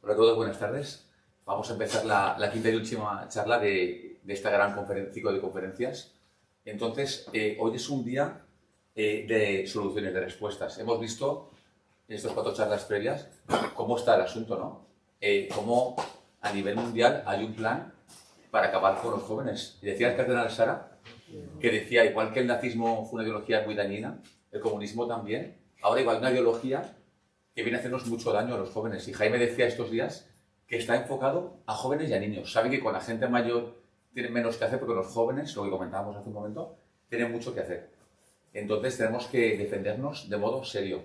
Hola a todos, buenas tardes. Vamos a empezar la quinta y última charla de esta gran ciclo de conferencias. Entonces, hoy es un día de soluciones, de respuestas. Hemos visto en estas 4 charlas previas cómo está el asunto, ¿no? Cómo a nivel mundial hay un plan para acabar con los jóvenes. Y decía el cardenal Sara, que decía, igual que el nazismo fue una ideología muy dañina, el comunismo también, ahora igual una ideología que viene a hacernos mucho daño a los jóvenes. Y Jaime decía estos días que está enfocado a jóvenes y a niños. Sabe que con la gente mayor tienen menos que hacer, porque los jóvenes, lo que comentábamos hace un momento, tienen mucho que hacer. Entonces tenemos que defendernos de modo serio.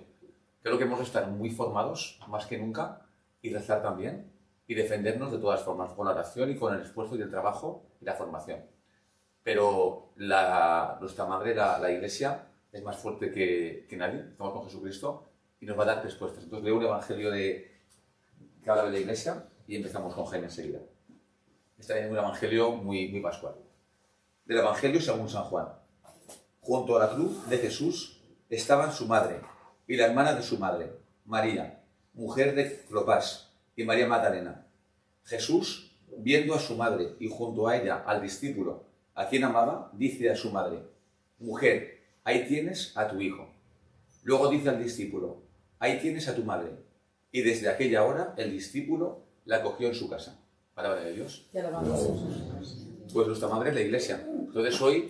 Creo que hemos de estar muy formados, más que nunca, y rezar también, y defendernos de todas formas, con la oración y con el esfuerzo y el trabajo y la formación. Pero nuestra madre, la Iglesia, es más fuerte que nadie. Estamos con Jesucristo y nos va a dar respuestas. Entonces leo un evangelio que habla de la Iglesia y empezamos con Jaime enseguida. Este es un evangelio muy pascual. Del evangelio según San Juan. Junto a la cruz de Jesús estaban su madre y la hermana de su madre, María, mujer de Clopas, y María Magdalena. Jesús, viendo a su madre y junto a ella al discípulo a quien amaba, dice a su madre: mujer, ahí tienes a tu hijo. Luego dice al discípulo: ahí tienes a tu madre. Y desde aquella hora el discípulo la cogió en su casa. Palabra de Dios. Pues nuestra madre es la Iglesia. Entonces hoy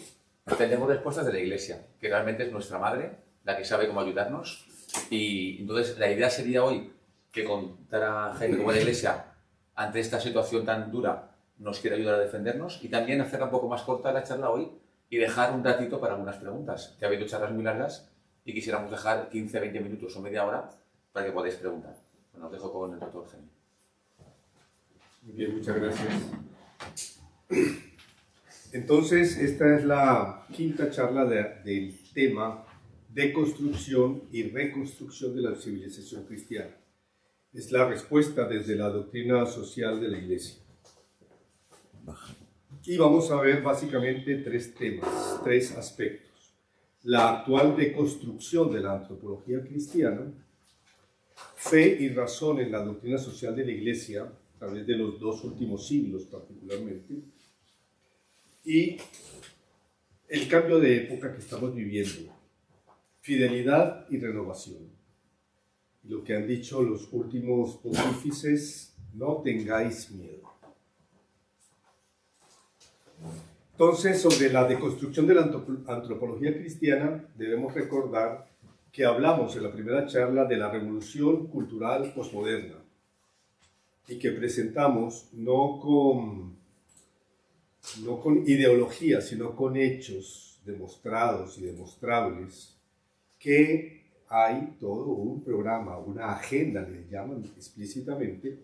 tenemos respuestas de la Iglesia, que realmente es nuestra madre, la que sabe cómo ayudarnos. Y entonces la idea sería hoy que contara Jaime cómo la Iglesia, ante esta situación tan dura, nos quiere ayudar a defendernos, y también hacerla un poco más corta la charla hoy y dejar un ratito para algunas preguntas, que ha habido charlas muy largas y quisiéramos dejar 15, 20 minutos o media hora para que podáis preguntar. Bueno, os dejo con el doctor Jaime. Muy bien, muchas gracias. Entonces, esta es la quinta charla del tema deconstrucción y reconstrucción de la civilización cristiana. Es la respuesta desde la doctrina social de la Iglesia. Y vamos a ver básicamente 3 temas, 3 aspectos. La actual deconstrucción de la antropología cristiana, fe y razón en la doctrina social de la Iglesia, a través de los 2 últimos siglos particularmente, y el cambio de época que estamos viviendo, fidelidad y renovación. Lo que han dicho los últimos pontífices: no tengáis miedo. Entonces, sobre la deconstrucción de la antropología cristiana, debemos recordar que hablamos en la primera charla de la revolución cultural posmoderna y que presentamos no con ideología, sino con hechos demostrados y demostrables, que hay todo un programa, una agenda, le llaman explícitamente,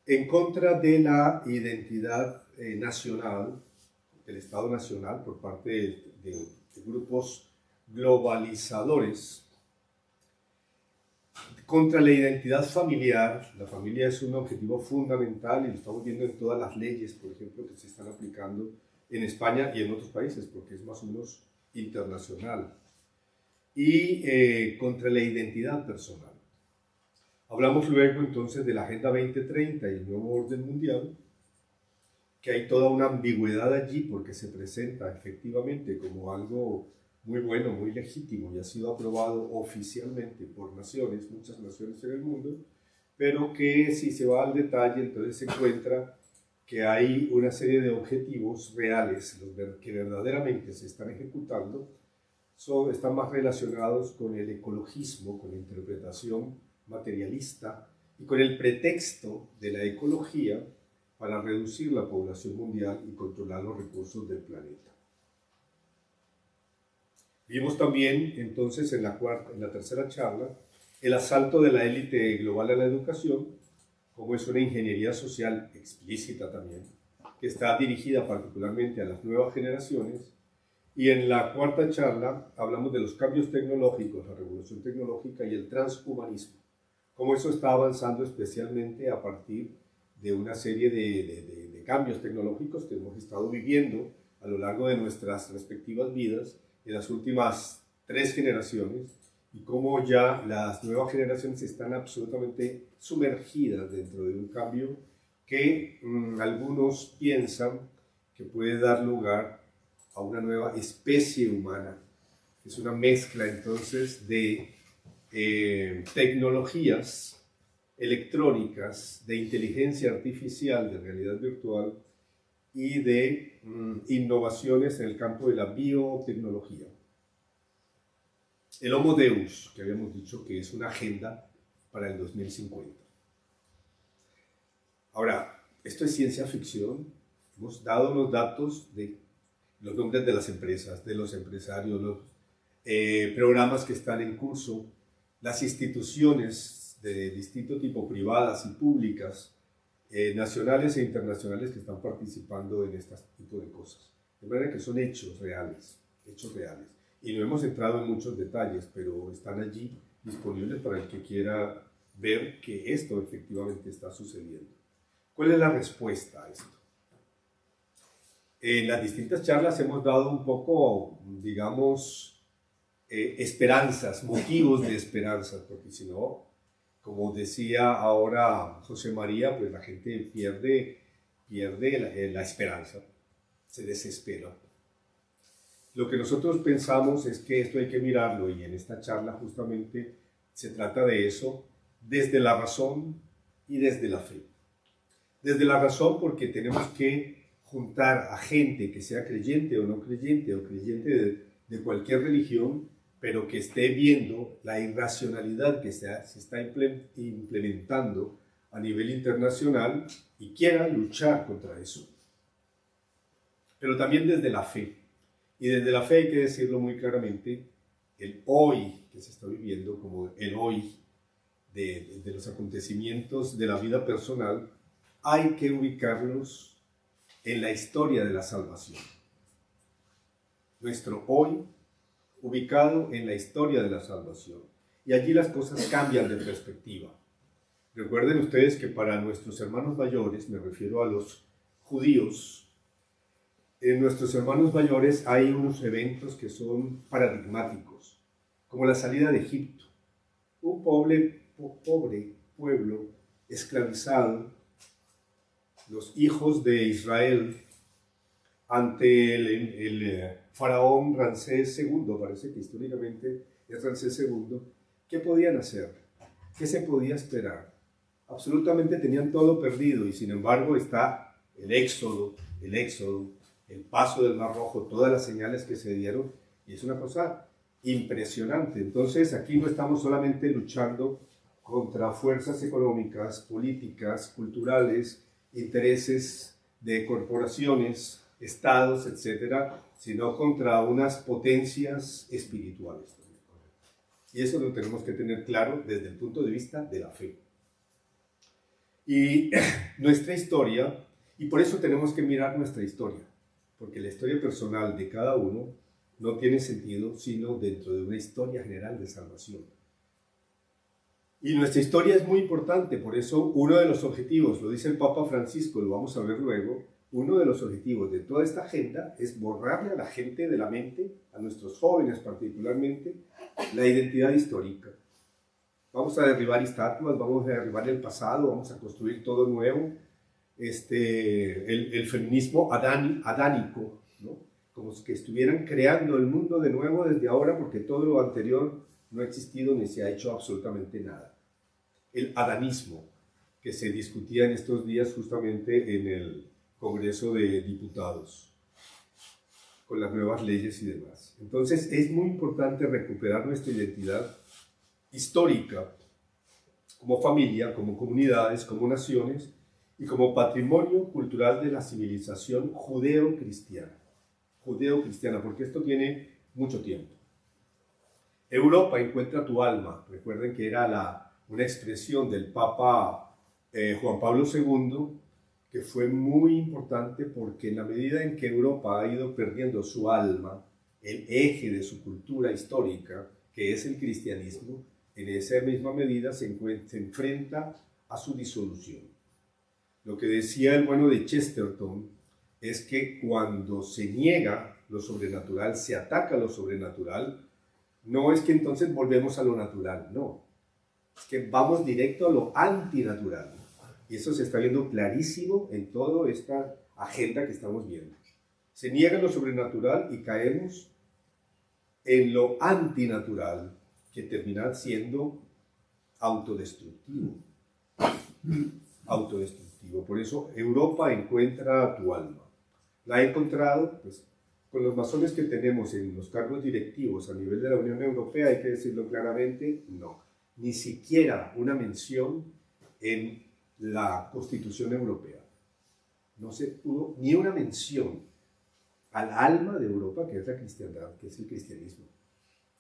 en contra de la identidad nacional, del Estado Nacional, por parte de grupos globalizadores, contra la identidad familiar. La familia es un objetivo fundamental y lo estamos viendo en todas las leyes, por ejemplo, que se están aplicando en España y en otros países, porque es más o menos internacional. Y contra la identidad personal. Hablamos luego entonces de la Agenda 2030 y el nuevo orden mundial, que hay toda una ambigüedad allí porque se presenta efectivamente como algo muy bueno, muy legítimo, y ha sido aprobado oficialmente por naciones, muchas naciones en el mundo, pero que si se va al detalle entonces se encuentra que hay una serie de objetivos reales, que verdaderamente se están ejecutando, están más relacionados con el ecologismo, con la interpretación materialista y con el pretexto de la ecología para reducir la población mundial y controlar los recursos del planeta. Vimos también entonces en la tercera charla el asalto de la élite global a la educación, como es una ingeniería social explícita también, que está dirigida particularmente a las nuevas generaciones. Y en la cuarta charla hablamos de los cambios tecnológicos, la revolución tecnológica y el transhumanismo, cómo eso está avanzando especialmente a partir de una serie de cambios tecnológicos que hemos estado viviendo a lo largo de nuestras respectivas vidas en las últimas 3 generaciones, y cómo ya las nuevas generaciones están absolutamente sumergidas dentro de un cambio que algunos piensan que puede dar lugar a una nueva especie humana. Es una mezcla entonces de tecnologías electrónicas, de inteligencia artificial, de realidad virtual y de innovaciones en el campo de la biotecnología. El Homo Deus, que habíamos dicho que es una agenda para el 2050. Ahora, esto es ciencia ficción. Hemos dado los datos de los nombres de las empresas, de los empresarios, los programas que están en curso, las instituciones de distinto tipo, privadas y públicas, nacionales e internacionales que están participando en este tipo de cosas. De manera que son hechos reales, hechos reales. Y no hemos entrado en muchos detalles, pero están allí disponibles para el que quiera ver que esto efectivamente está sucediendo. ¿Cuál es la respuesta a esto? En las distintas charlas hemos dado un poco, digamos, esperanzas, motivos de esperanza, porque si no, como decía ahora José María, pues la gente pierde la esperanza, se desespera. Lo que nosotros pensamos es que esto hay que mirarlo, y en esta charla justamente se trata de eso, desde la razón y desde la fe. Desde la razón, porque tenemos que juntar a gente que sea creyente o no creyente, o creyente de cualquier religión, pero que esté viendo la irracionalidad que se está implementando a nivel internacional y quiera luchar contra eso. Pero también desde la fe. Y desde la fe hay que decirlo muy claramente, el hoy que se está viviendo, como el hoy de los acontecimientos de la vida personal, hay que ubicarlos en la historia de la salvación. Nuestro hoy ubicado en la historia de la salvación. Y allí las cosas cambian de perspectiva. Recuerden ustedes que para nuestros hermanos mayores, me refiero a los judíos, en nuestros hermanos mayores hay unos eventos que son paradigmáticos, como la salida de Egipto. Un pobre pueblo esclavizado, los hijos de Israel, ante el faraón Ramsés II, parece que históricamente es Ramsés II, ¿qué podían hacer? ¿Qué se podía esperar? Absolutamente tenían todo perdido, y sin embargo está el éxodo, el paso del Mar Rojo, todas las señales que se dieron, y es una cosa impresionante. Entonces aquí no estamos solamente luchando contra fuerzas económicas, políticas, culturales, intereses de corporaciones, estados, etcétera, sino contra unas potencias espirituales. Y eso lo tenemos que tener claro desde el punto de vista de la fe. Y nuestra historia, y por eso tenemos que mirar nuestra historia, porque la historia personal de cada uno no tiene sentido sino dentro de una historia general de salvación. Y nuestra historia es muy importante, por eso uno de los objetivos, lo dice el Papa Francisco, lo vamos a ver luego, uno de los objetivos de toda esta agenda es borrarle a la gente de la mente, a nuestros jóvenes particularmente, la identidad histórica. Vamos a derribar estatuas, vamos a derribar el pasado, vamos a construir todo nuevo. El feminismo adánico, ¿no? Como que estuvieran creando el mundo de nuevo desde ahora, porque todo lo anterior no ha existido ni se ha hecho absolutamente nada. El adanismo, que se discutía en estos días justamente en el Congreso de Diputados, con las nuevas leyes y demás. Entonces es muy importante recuperar nuestra identidad histórica, como familia, como comunidades, como naciones, y como patrimonio cultural de la civilización judeo-cristiana, porque esto tiene mucho tiempo. Europa encuentra tu alma. Recuerden que era una expresión del Papa Juan Pablo II, que fue muy importante porque en la medida en que Europa ha ido perdiendo su alma, el eje de su cultura histórica, que es el cristianismo, en esa misma medida se enfrenta a su disolución. Lo que decía el bueno de Chesterton es que cuando se niega lo sobrenatural, se ataca lo sobrenatural, no es que entonces volvemos a lo natural, no. Es que vamos directo a lo antinatural. Y eso se está viendo clarísimo en toda esta agenda que estamos viendo. Se niega lo sobrenatural y caemos en lo antinatural, que termina siendo autodestructivo. Autodestructivo. Por eso Europa encuentra tu alma. La ha encontrado, pues, con los masones que tenemos en los cargos directivos a nivel de la Unión Europea, hay que decirlo claramente, no. Ni siquiera una mención en la Constitución Europea. No se pudo ni una mención al alma de Europa, que es la cristiandad, que es el cristianismo.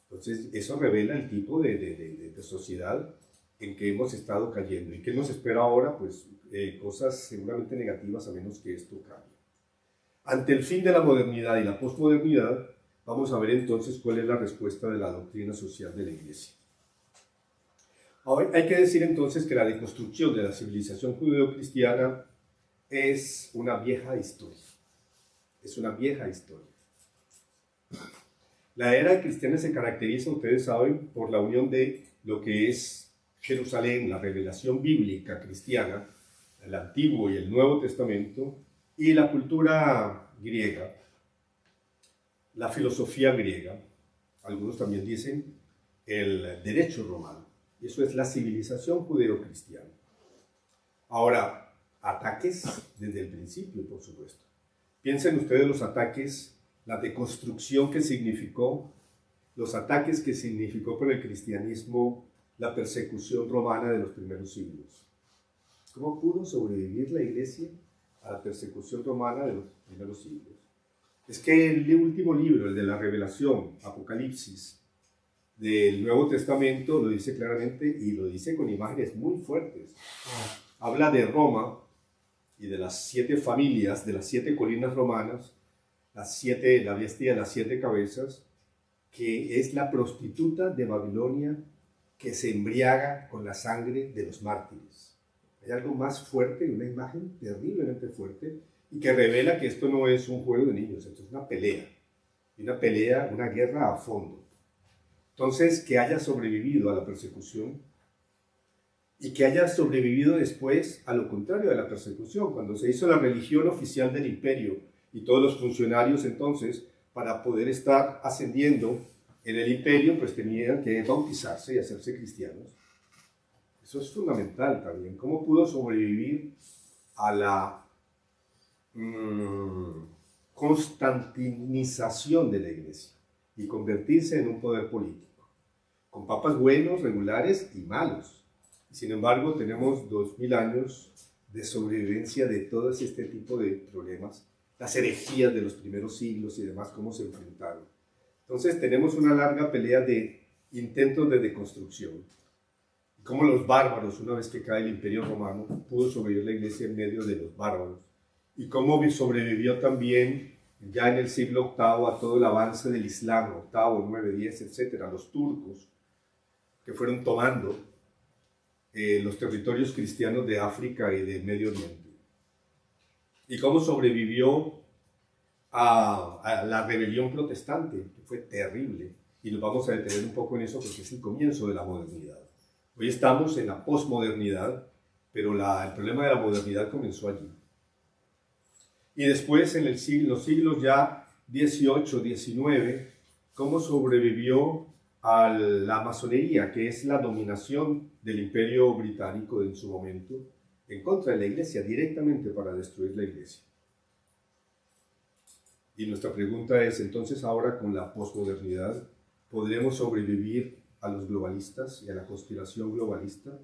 Entonces, eso revela el tipo de sociedad en que hemos estado cayendo. ¿Y qué nos espera ahora? Pues cosas seguramente negativas, a menos que esto cambie. Ante el fin de la modernidad y la posmodernidad, vamos a ver entonces cuál es la respuesta de la doctrina social de la Iglesia. Ahora, hay que decir entonces que la deconstrucción de la civilización judeocristiana es una vieja historia. Es una vieja historia. La era cristiana se caracteriza, ustedes saben, por la unión de lo que es Jerusalén, la revelación bíblica cristiana, el Antiguo y el Nuevo Testamento, y la cultura griega, la filosofía griega, algunos también dicen el derecho romano. Eso es la civilización judeo-cristiana. Ahora, ataques desde el principio, por supuesto. Piensen ustedes los ataques, la deconstrucción que significó, los ataques que significó para el cristianismo la persecución romana de los primeros siglos. ¿Cómo pudo sobrevivir la Iglesia a la persecución romana de los primeros siglos? Es que el último libro, el de la Revelación, Apocalipsis, del Nuevo Testamento, lo dice claramente y lo dice con imágenes muy fuertes. Habla de Roma y de las 7 familias, de las 7 colinas romanas, la bestia de las 7 cabezas, que es la prostituta de Babilonia que se embriaga con la sangre de los mártires. Hay algo más fuerte, una imagen terriblemente fuerte, y que revela que esto no es un juego de niños, esto es una pelea, una guerra a fondo. Entonces, que haya sobrevivido a la persecución y que haya sobrevivido después a lo contrario de la persecución, cuando se hizo la religión oficial del imperio y todos los funcionarios entonces, para poder estar ascendiendo en el imperio, pues tenían que bautizarse y hacerse cristianos. Eso es fundamental también. ¿Cómo pudo sobrevivir a la constantinización de la Iglesia y convertirse en un poder político, con papas buenos, regulares y malos? Sin embargo, tenemos 2000 años de sobrevivencia de todo este tipo de problemas, las herejías de los primeros siglos y demás, cómo se enfrentaron. Entonces tenemos una larga pelea de intentos de deconstrucción. Cómo los bárbaros, una vez que cae el Imperio Romano, pudo sobrevivir la Iglesia en medio de los bárbaros. Y cómo sobrevivió también ya en el siglo VIII a todo el avance del Islam, VIII, IX, X, etc., los turcos, que fueron tomando los territorios cristianos de África y del Medio Oriente. Y cómo sobrevivió a la rebelión protestante, que fue terrible. Y nos vamos a detener un poco en eso porque es el comienzo de la modernidad. Hoy estamos en la posmodernidad, pero el problema de la modernidad comenzó allí. Y después, en los siglos ya XVIII, XIX, cómo sobrevivió a la masonería, que es la dominación del Imperio Británico en su momento, en contra de la Iglesia, directamente para destruir la Iglesia. Y nuestra pregunta es, entonces ahora con la posmodernidad, ¿podremos sobrevivir a los globalistas y a la conspiración globalista,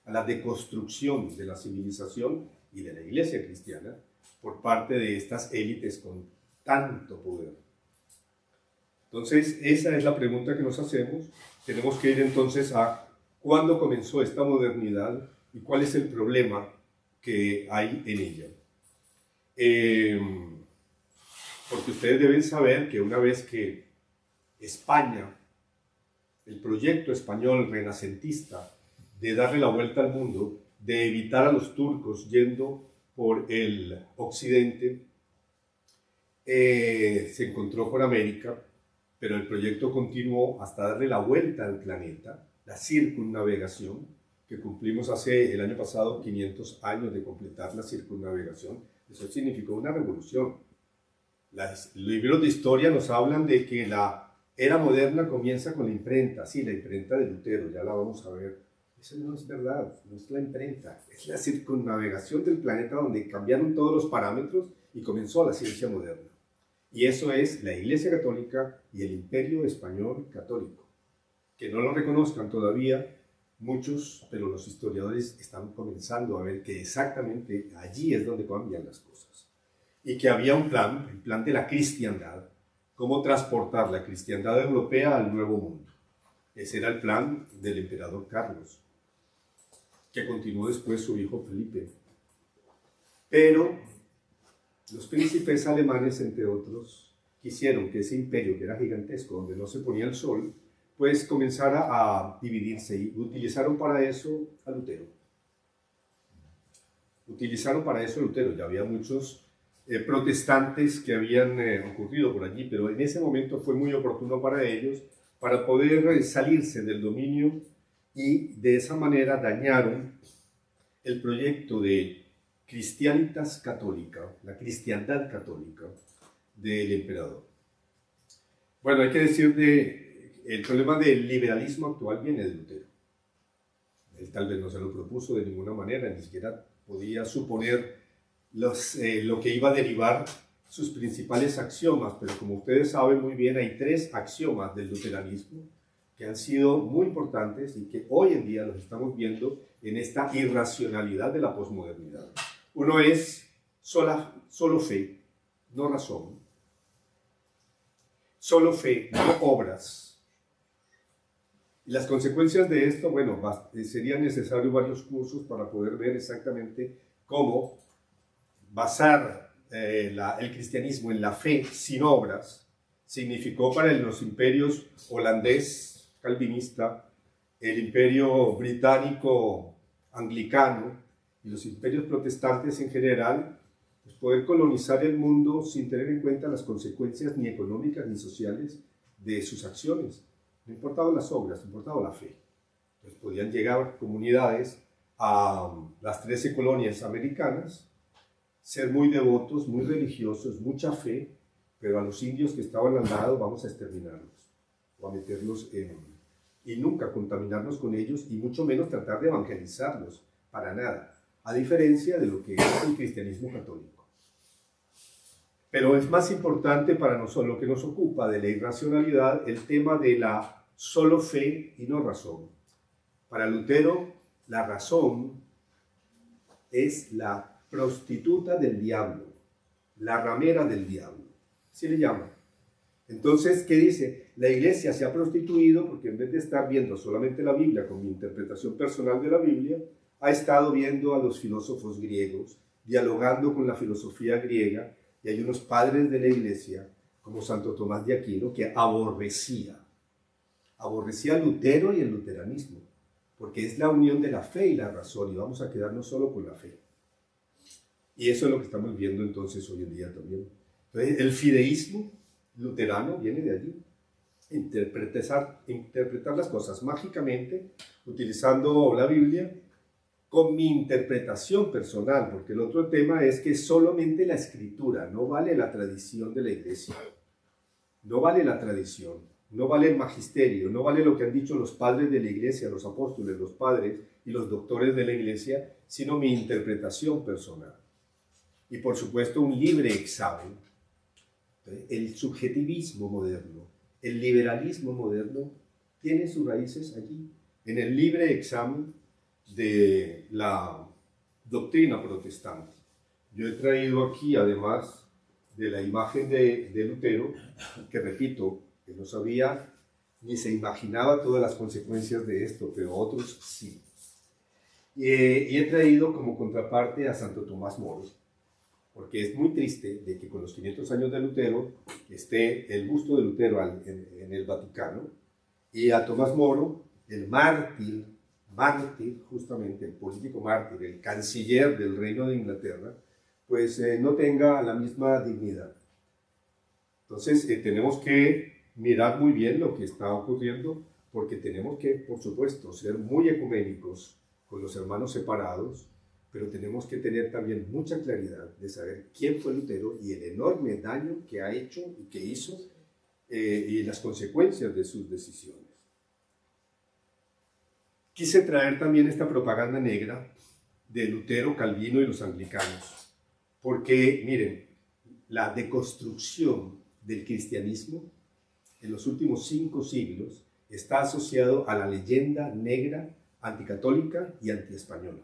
a la deconstrucción de la civilización y de la Iglesia cristiana por parte de estas élites con tanto poder? Entonces, esa es la pregunta que nos hacemos. Tenemos que ir entonces a cuándo comenzó esta modernidad y cuál es el problema que hay en ella. Porque ustedes deben saber que una vez que España, el proyecto español renacentista de darle la vuelta al mundo, de evitar a los turcos yendo por el occidente, se encontró con América pero el proyecto continuó hasta darle la vuelta al planeta, la circunnavegación, que cumplimos hace el año pasado 500 años de completar la circunnavegación. Eso significó una revolución. Los libros de historia nos hablan de que la era moderna comienza con la imprenta, sí, la imprenta de Lutero, ya la vamos a ver. Eso no es verdad, no es la imprenta, es la circunnavegación del planeta donde cambiaron todos los parámetros y comenzó la ciencia moderna. Y eso es la Iglesia Católica y el Imperio Español Católico. Que no lo reconozcan todavía muchos, pero los historiadores están comenzando a ver que exactamente allí es donde cambian las cosas. Y que había un plan, el plan de la cristiandad, cómo transportar la cristiandad europea al Nuevo Mundo. Ese era el plan del emperador Carlos, que continuó después su hijo Felipe. Pero los príncipes alemanes, entre otros, quisieron que ese imperio, que era gigantesco, donde no se ponía el sol, pues comenzara a dividirse y utilizaron para eso a Lutero. Ya había muchos protestantes que habían ocurrido por allí, pero en ese momento fue muy oportuno para ellos para poder salirse del dominio y de esa manera dañaron el proyecto de Christianitas Católica, la cristiandad católica del emperador. Bueno, hay que decir el problema del liberalismo actual viene de Lutero. Él tal vez no se lo propuso de ninguna manera, ni siquiera podía suponer lo que iba a derivar sus principales axiomas, pero como ustedes saben muy bien, hay 3 axiomas del luteranismo que han sido muy importantes y que hoy en día los estamos viendo en esta irracionalidad de la posmodernidad. Uno es solo fe, no razón. Solo fe, no obras. Y las consecuencias de esto, bueno, serían necesarios varios cursos para poder ver exactamente cómo basar el cristianismo en la fe sin obras significó para los imperios holandés, calvinista, el imperio británico anglicano y los imperios protestantes en general, pues poder colonizar el mundo sin tener en cuenta las consecuencias ni económicas ni sociales de sus acciones. No importaban las obras, importaba la fe. Entonces podían llegar comunidades a las 13 colonias americanas, ser muy devotos, muy religiosos, mucha fe, pero a los indios que estaban al lado vamos a exterminarlos o a meterlos y nunca contaminarnos con ellos y mucho menos tratar de evangelizarlos, para nada, a diferencia de lo que es el cristianismo católico. Pero es más importante para nosotros, lo que nos ocupa de la irracionalidad, el tema de la solo fe y no razón. Para Lutero, la razón es la prostituta del diablo, la ramera del diablo, así le llaman. Entonces, ¿qué dice? La iglesia se ha prostituido porque en vez de estar viendo solamente la Biblia con mi interpretación personal de la Biblia, ha estado viendo a los filósofos griegos, dialogando con la filosofía griega, y hay unos padres de la iglesia, como Santo Tomás de Aquino, que aborrecía a Lutero y el luteranismo, porque es la unión de la fe y la razón, y vamos a quedarnos solo con la fe. Y eso es lo que estamos viendo entonces hoy en día también. Entonces, el fideísmo luterano viene de allí. Interpretar las cosas mágicamente, utilizando la Biblia, con mi interpretación personal, porque el otro tema es que solamente la escritura, no vale la tradición de la iglesia, no vale la tradición, no vale el magisterio, no vale lo que han dicho los padres de la iglesia, los apóstoles, los padres y los doctores de la iglesia, sino mi interpretación personal. Y por supuesto un libre examen. El subjetivismo moderno, el liberalismo moderno tiene sus raíces allí, en el libre examen de la doctrina protestante. Yo he traído aquí, además de la imagen de Lutero, que repito, que no sabía ni se imaginaba todas las consecuencias de esto, pero otros sí. Y he traído como contraparte a Santo Tomás Moro, porque es muy triste de que con los 500 años de Lutero esté el busto de Lutero en el Vaticano, y a Tomás Moro, el mártir, justamente el político mártir, el canciller del Reino de Inglaterra, pues no tenga la misma dignidad. Entonces tenemos que mirar muy bien lo que está ocurriendo, porque tenemos que, por supuesto, ser muy ecuménicos con los hermanos separados, pero tenemos que tener también mucha claridad de saber quién fue Lutero y el enorme daño que ha hecho y que hizo, y las consecuencias de sus decisiones. Quise traer también esta propaganda negra de Lutero, Calvino y los anglicanos, porque, miren, la deconstrucción del cristianismo en los últimos 5 siglos está asociado a la leyenda negra anticatólica y antiespañola.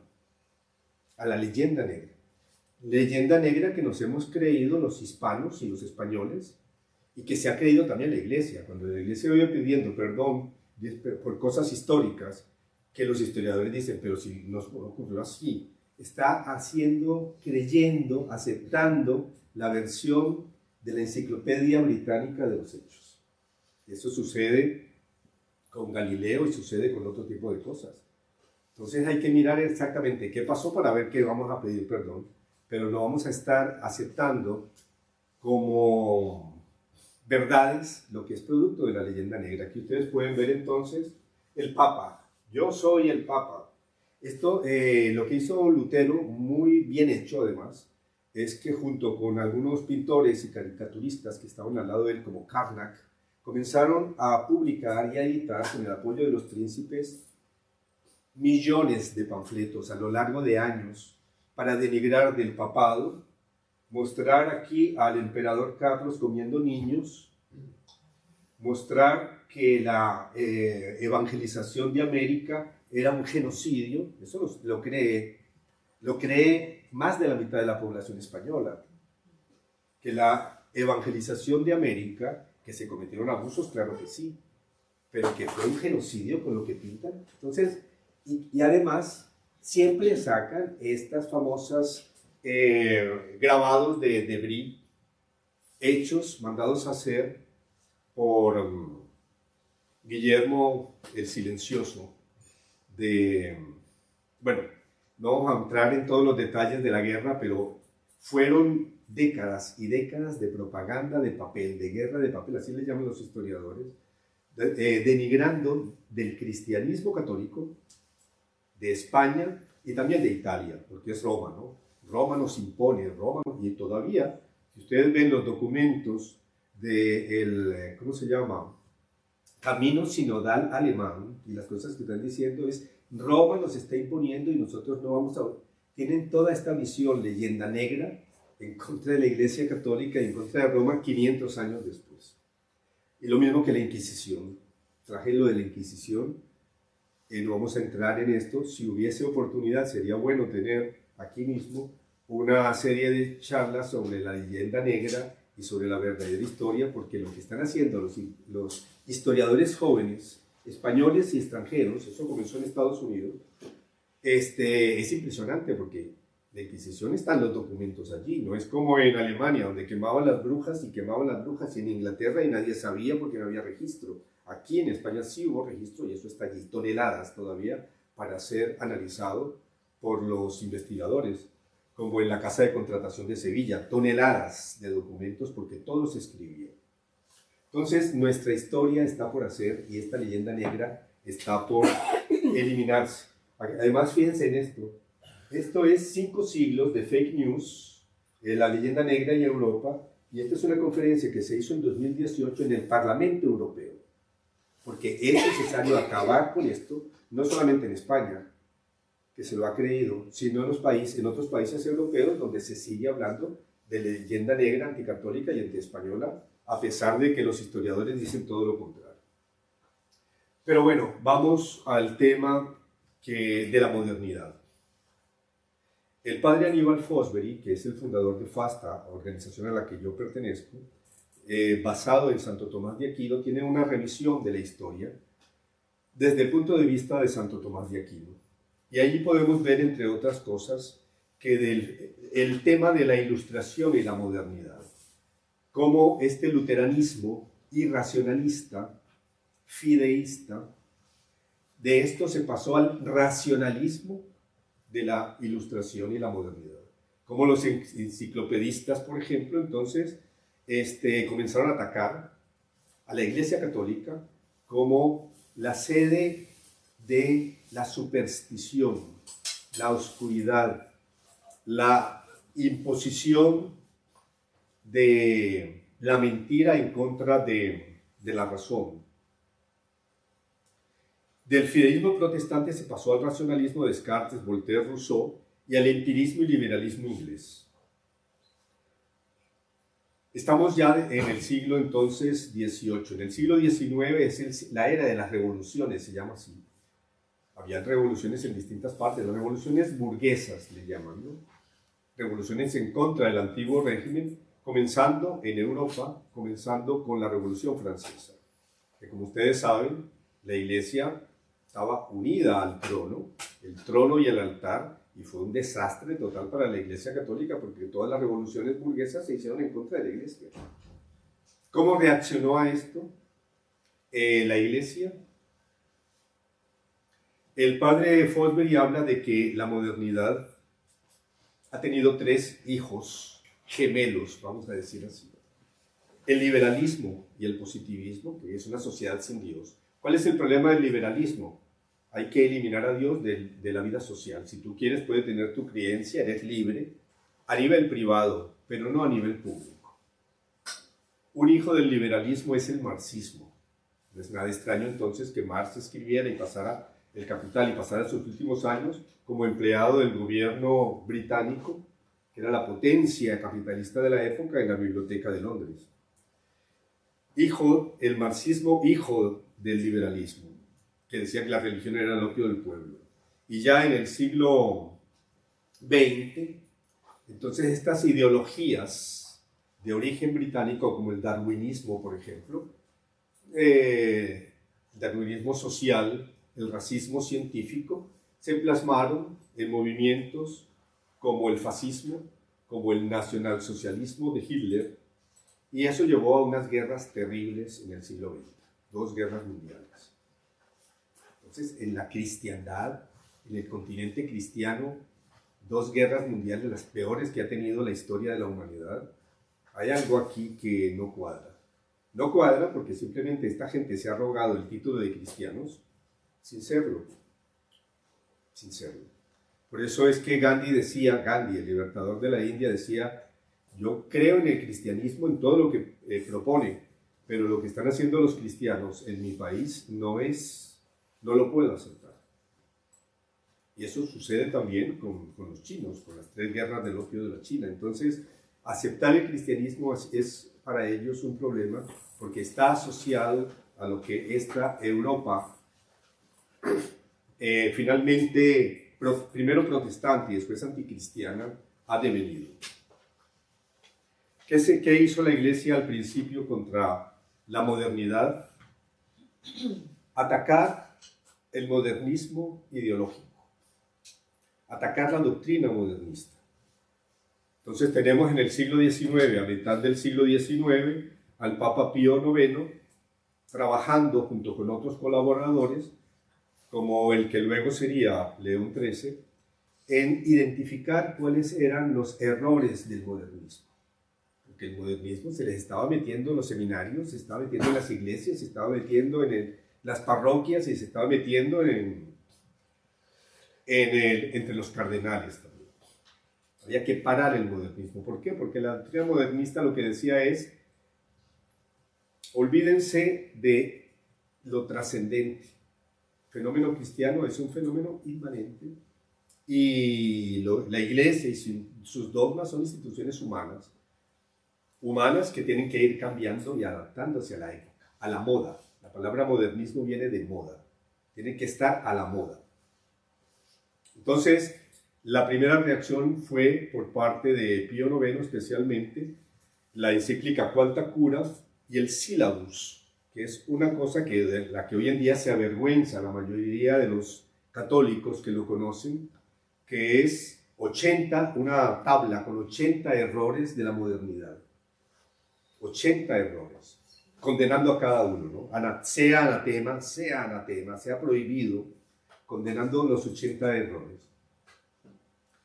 A la leyenda negra. Leyenda negra que nos hemos creído los hispanos y los españoles, y que se ha creído también la Iglesia. Cuando la Iglesia vive pidiendo perdón por cosas históricas, que los historiadores dicen, pero si nos ocurrió así, está haciendo, creyendo, aceptando la versión de la Enciclopedia Británica de los Hechos. Eso sucede con Galileo y sucede con otro tipo de cosas. Entonces hay que mirar exactamente qué pasó para ver qué vamos a pedir perdón, pero no vamos a estar aceptando como verdades lo que es producto de la leyenda negra. Aquí ustedes pueden ver entonces el Papa. Yo soy el Papa. Esto, lo que hizo Lutero, muy bien hecho además, es que junto con algunos pintores y caricaturistas que estaban al lado de él, como Karnak, comenzaron a publicar y a editar, con el apoyo de los príncipes, millones de panfletos a lo largo de años para denigrar del papado, mostrar aquí al emperador Carlos comiendo niños, mostrar que la evangelización de América era un genocidio. Eso lo cree más de la mitad de la población española, que la evangelización de América, que se cometieron abusos, claro que sí, pero que fue un genocidio con lo que pintan. Entonces, y además siempre sacan estas famosas grabados de Brie, hechos, mandados a hacer por Guillermo el Silencioso, bueno, no vamos a entrar en todos los detalles de la guerra, pero fueron décadas y décadas de propaganda de papel, de guerra de papel, así le llaman los historiadores, denigrando del cristianismo católico, de España y también de Italia, porque es Roma, ¿no? Roma nos impone, Roma, y todavía, si ustedes ven los documentos del, ¿cómo se llama? Camino sinodal alemán, y las cosas que están diciendo es, Roma nos está imponiendo y nosotros no vamos a... Tienen toda esta visión, leyenda negra, en contra de la Iglesia Católica y en contra de Roma 500 años después. Y lo mismo que la Inquisición. Traje lo de la Inquisición, no vamos a entrar en esto. Si hubiese oportunidad, sería bueno tener aquí mismo una serie de charlas sobre la leyenda negra y sobre la verdadera historia, porque lo que están haciendo los historiadores jóvenes, españoles y extranjeros, eso comenzó en Estados Unidos, es impresionante, porque la Inquisición están los documentos allí, no es como en Alemania, donde quemaban las brujas y en Inglaterra y nadie sabía porque no había registro. Aquí en España sí hubo registro y eso está allí, toneladas todavía para ser analizado por los investigadores, como en la Casa de Contratación de Sevilla, toneladas de documentos porque todo se escribió. Entonces nuestra historia está por hacer y esta leyenda negra está por eliminarse. Además, fíjense en esto es 5 siglos de fake news, la leyenda negra en Europa, y esta es una conferencia que se hizo en 2018 en el Parlamento Europeo, porque es necesario acabar con esto, no solamente en España, que se lo ha creído, sino en otros países europeos donde se sigue hablando de leyenda negra anticatólica y antiespañola, a pesar de que los historiadores dicen todo lo contrario. Pero bueno, vamos al tema de la modernidad. El padre Aníbal Fosbury, que es el fundador de FASTA, organización a la que yo pertenezco, basado en Santo Tomás de Aquino, tiene una revisión de la historia desde el punto de vista de Santo Tomás de Aquino. Y allí podemos ver, entre otras cosas, que el tema de la ilustración y la modernidad, cómo este luteranismo irracionalista, fideísta, de esto se pasó al racionalismo de la ilustración y la modernidad. Como los enciclopedistas, por ejemplo, entonces comenzaron a atacar a la Iglesia Católica como la sede de la superstición, la oscuridad, la imposición de la mentira en contra de la razón. Del fideísmo protestante se pasó al racionalismo de Descartes, Voltaire, Rousseau y al empirismo y liberalismo inglés. Estamos ya en el siglo entonces XVIII. En el siglo XIX es la era de las revoluciones, se llama así. Había revoluciones en distintas partes, las revoluciones burguesas le llaman, ¿no? Revoluciones en contra del antiguo régimen, comenzando en Europa, comenzando con la Revolución Francesa, que como ustedes saben, la Iglesia estaba unida al trono, el trono y el altar, y fue un desastre total para la Iglesia Católica porque todas las revoluciones burguesas se hicieron en contra de la Iglesia. ¿Cómo reaccionó a esto la Iglesia? El padre Fosbury habla de que la modernidad ha tenido 3 hijos gemelos, vamos a decir así. El liberalismo y el positivismo, que es una sociedad sin Dios. ¿Cuál es el problema del liberalismo? Hay que eliminar a Dios de la vida social. Si tú quieres, puedes tener tu creencia, eres libre, a nivel privado, pero no a nivel público. Un hijo del liberalismo es el marxismo. No es nada extraño entonces que Marx escribiera y pasara el Capital y pasara sus últimos años como empleado del gobierno británico, que era la potencia capitalista de la época, en la Biblioteca de Londres. El marxismo, hijo del liberalismo, que decía que la religión era el opio del pueblo. Y ya en el siglo XX, entonces estas ideologías de origen británico, como el darwinismo, por ejemplo, el darwinismo social, el racismo científico, se plasmaron en movimientos como el fascismo, como el nacionalsocialismo de Hitler, y eso llevó a unas guerras terribles en el siglo XX, 2 guerras mundiales. Entonces, en la cristiandad, en el continente cristiano, 2 guerras mundiales, las peores que ha tenido la historia de la humanidad, hay algo aquí que no cuadra. No cuadra porque simplemente esta gente se ha arrogado el título de cristianos sin serlo. Sin serlo. Por eso es que Gandhi, el libertador de la India, decía: yo creo en el cristianismo, en todo lo que propone, pero lo que están haciendo los cristianos en mi país no lo puedo aceptar. Y eso sucede también con los chinos, con las 3 guerras del opio de la China. Entonces, aceptar el cristianismo es para ellos un problema porque está asociado a lo que esta Europa, finalmente, primero protestante y después anticristiana, ha devenido. ¿Qué hizo la Iglesia al principio contra la modernidad? Atacar el modernismo ideológico, atacar la doctrina modernista. Entonces tenemos en el siglo XIX, a mitad del siglo XIX, al Papa Pío IX trabajando junto con otros colaboradores, como el que luego sería León XIII, en identificar cuáles eran los errores del modernismo. Porque el modernismo se les estaba metiendo en los seminarios, se estaba metiendo en las iglesias, se estaba metiendo en las parroquias y se estaba metiendo entre los cardenales también. Había que parar el modernismo. ¿Por qué? Porque la doctrina modernista lo que decía es: olvídense de lo trascendente. El fenómeno cristiano es un fenómeno inmanente y la Iglesia y sus dogmas son instituciones humanas que tienen que ir cambiando y adaptándose a la época, a la moda. La palabra modernismo viene de moda, tienen que estar a la moda. Entonces, la primera reacción fue por parte de Pío IX, especialmente la encíclica Quanta Cura y el Syllabus, que es una cosa de la que hoy en día se avergüenza la mayoría de los católicos que lo conocen, que es una tabla con 80 errores de la modernidad. 80 errores, condenando a cada uno, ¿no? Sea anatema, sea prohibido, condenando los 80 errores.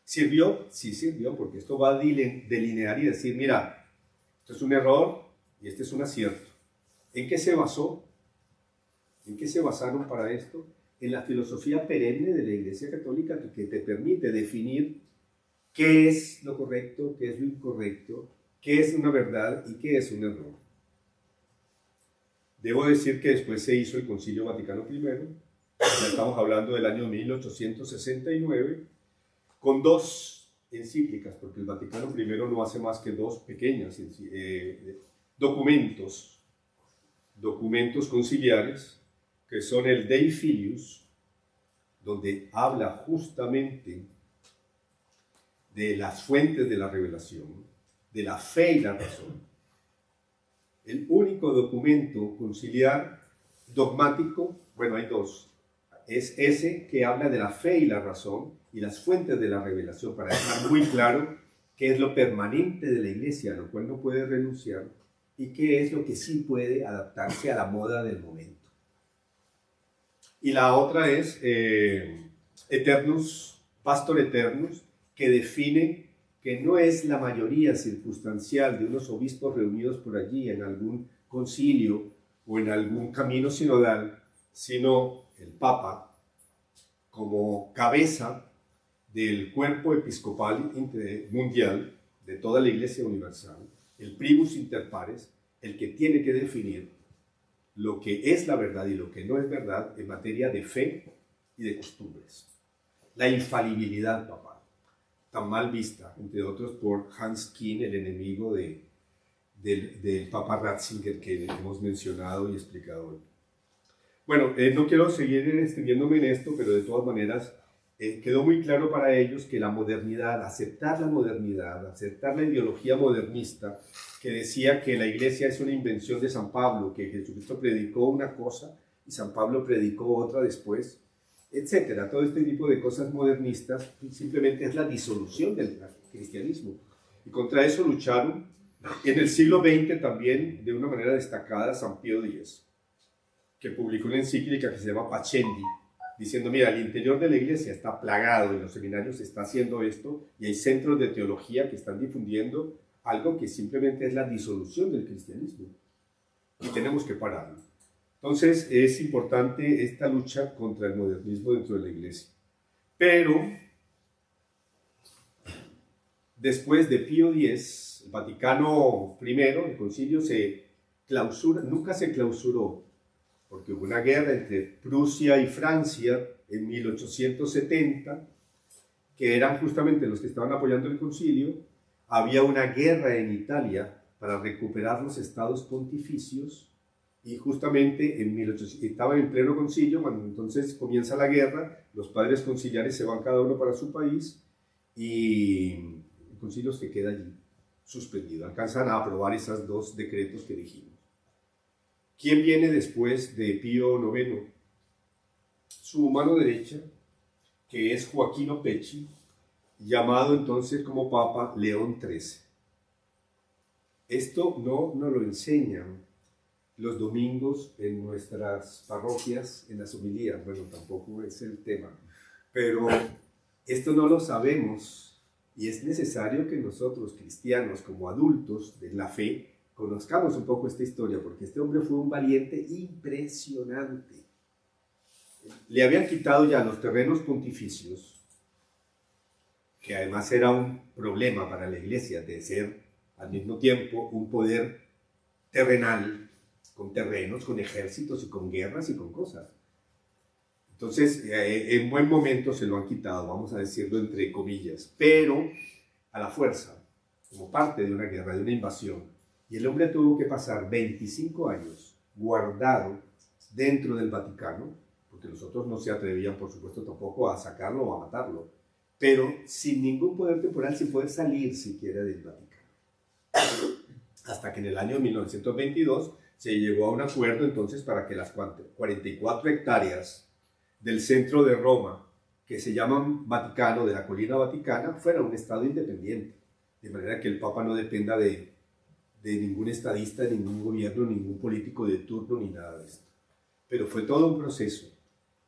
¿Sirvió? Sí sirvió, porque esto va a delinear y decir: mira, esto es un error y este es un acierto. ¿En qué se basó? ¿En qué se basaron para esto? En la filosofía perenne de la Iglesia Católica que te permite definir qué es lo correcto, qué es lo incorrecto, qué es una verdad y qué es un error. Debo decir que después se hizo el Concilio Vaticano I, ya estamos hablando del año 1869, con dos encíclicas, porque el Vaticano I no hace más que dos pequeñas documentos conciliares, que son el Dei Filius, donde habla justamente de las fuentes de la revelación, de la fe y la razón. El único documento conciliar dogmático, bueno, hay dos, es ese que habla de la fe y la razón y las fuentes de la revelación, para dejar muy claro qué es lo permanente de la Iglesia, a lo cual no puede renunciar, y qué es lo que sí puede adaptarse a la moda del momento. Y la otra es Eternus, Pastor Eternus, que define que no es la mayoría circunstancial de unos obispos reunidos por allí en algún concilio o en algún camino sinodal, sino el Papa como cabeza del cuerpo episcopal mundial de toda la Iglesia universal, el primus inter pares, el que tiene que definir lo que es la verdad y lo que no es verdad en materia de fe y de costumbres. La infalibilidad papal, tan mal vista, entre otros por Hans Kühn, el enemigo del Papa Ratzinger que hemos mencionado y explicado hoy. Bueno, no quiero seguir extendiéndome en esto, pero de todas maneras quedó muy claro para ellos que la modernidad, aceptar la ideología modernista, que decía que la Iglesia es una invención de San Pablo, que Jesucristo predicó una cosa y San Pablo predicó otra después, etcétera. Todo este tipo de cosas modernistas simplemente es la disolución del cristianismo. Y contra eso lucharon en el siglo XX también, de una manera destacada, San Pío X, que publicó una encíclica que se llama Pacendi, diciendo, mira, el interior de la Iglesia está plagado, en los seminarios se está haciendo esto, y hay centros de teología que están difundiendo algo que simplemente es la disolución del cristianismo, y tenemos que pararlo. Entonces es importante esta lucha contra el modernismo dentro de la Iglesia. Pero después de Pío X, el Vaticano I, el concilio se clausura, nunca se clausuró, porque hubo una guerra entre Prusia y Francia en 1870, que eran justamente los que estaban apoyando el concilio. Había una guerra en Italia para recuperar los estados pontificios, y justamente estaba en pleno concilio, cuando entonces comienza la guerra, los padres conciliares se van cada uno para su país, y el concilio se queda allí, suspendido. Alcanzan a aprobar esos dos decretos que dijimos. ¿Quién viene después de Pío IX? Su mano derecha, que es Joaquino Pecci, llamado entonces como Papa León XIII. Esto no nos lo enseñan los domingos en nuestras parroquias, en las homilías. Bueno, tampoco es el tema, pero esto no lo sabemos, y es necesario que nosotros, cristianos, como adultos de la fe, conozcamos un poco esta historia, porque este hombre fue un valiente impresionante. Le habían quitado ya los terrenos pontificios, que además era un problema para la Iglesia, de ser al mismo tiempo un poder terrenal, con terrenos, con ejércitos y con guerras y con cosas. Entonces, en buen momento se lo han quitado, vamos a decirlo entre comillas, pero a la fuerza, como parte de una guerra, de una invasión. Y el hombre tuvo que pasar 25 años guardado dentro del Vaticano, porque los otros no se atrevían, por supuesto, tampoco a sacarlo o a matarlo, pero sin ningún poder temporal, sin poder salir siquiera del Vaticano. Hasta que en el año 1922 se llegó a un acuerdo entonces para que las 44 hectáreas del centro de Roma, que se llaman Vaticano, de la colina vaticana, fuera un estado independiente, de manera que el Papa no dependa de ningún estadista, de ningún gobierno, ningún político de turno, ni nada de esto. Pero fue todo un proceso,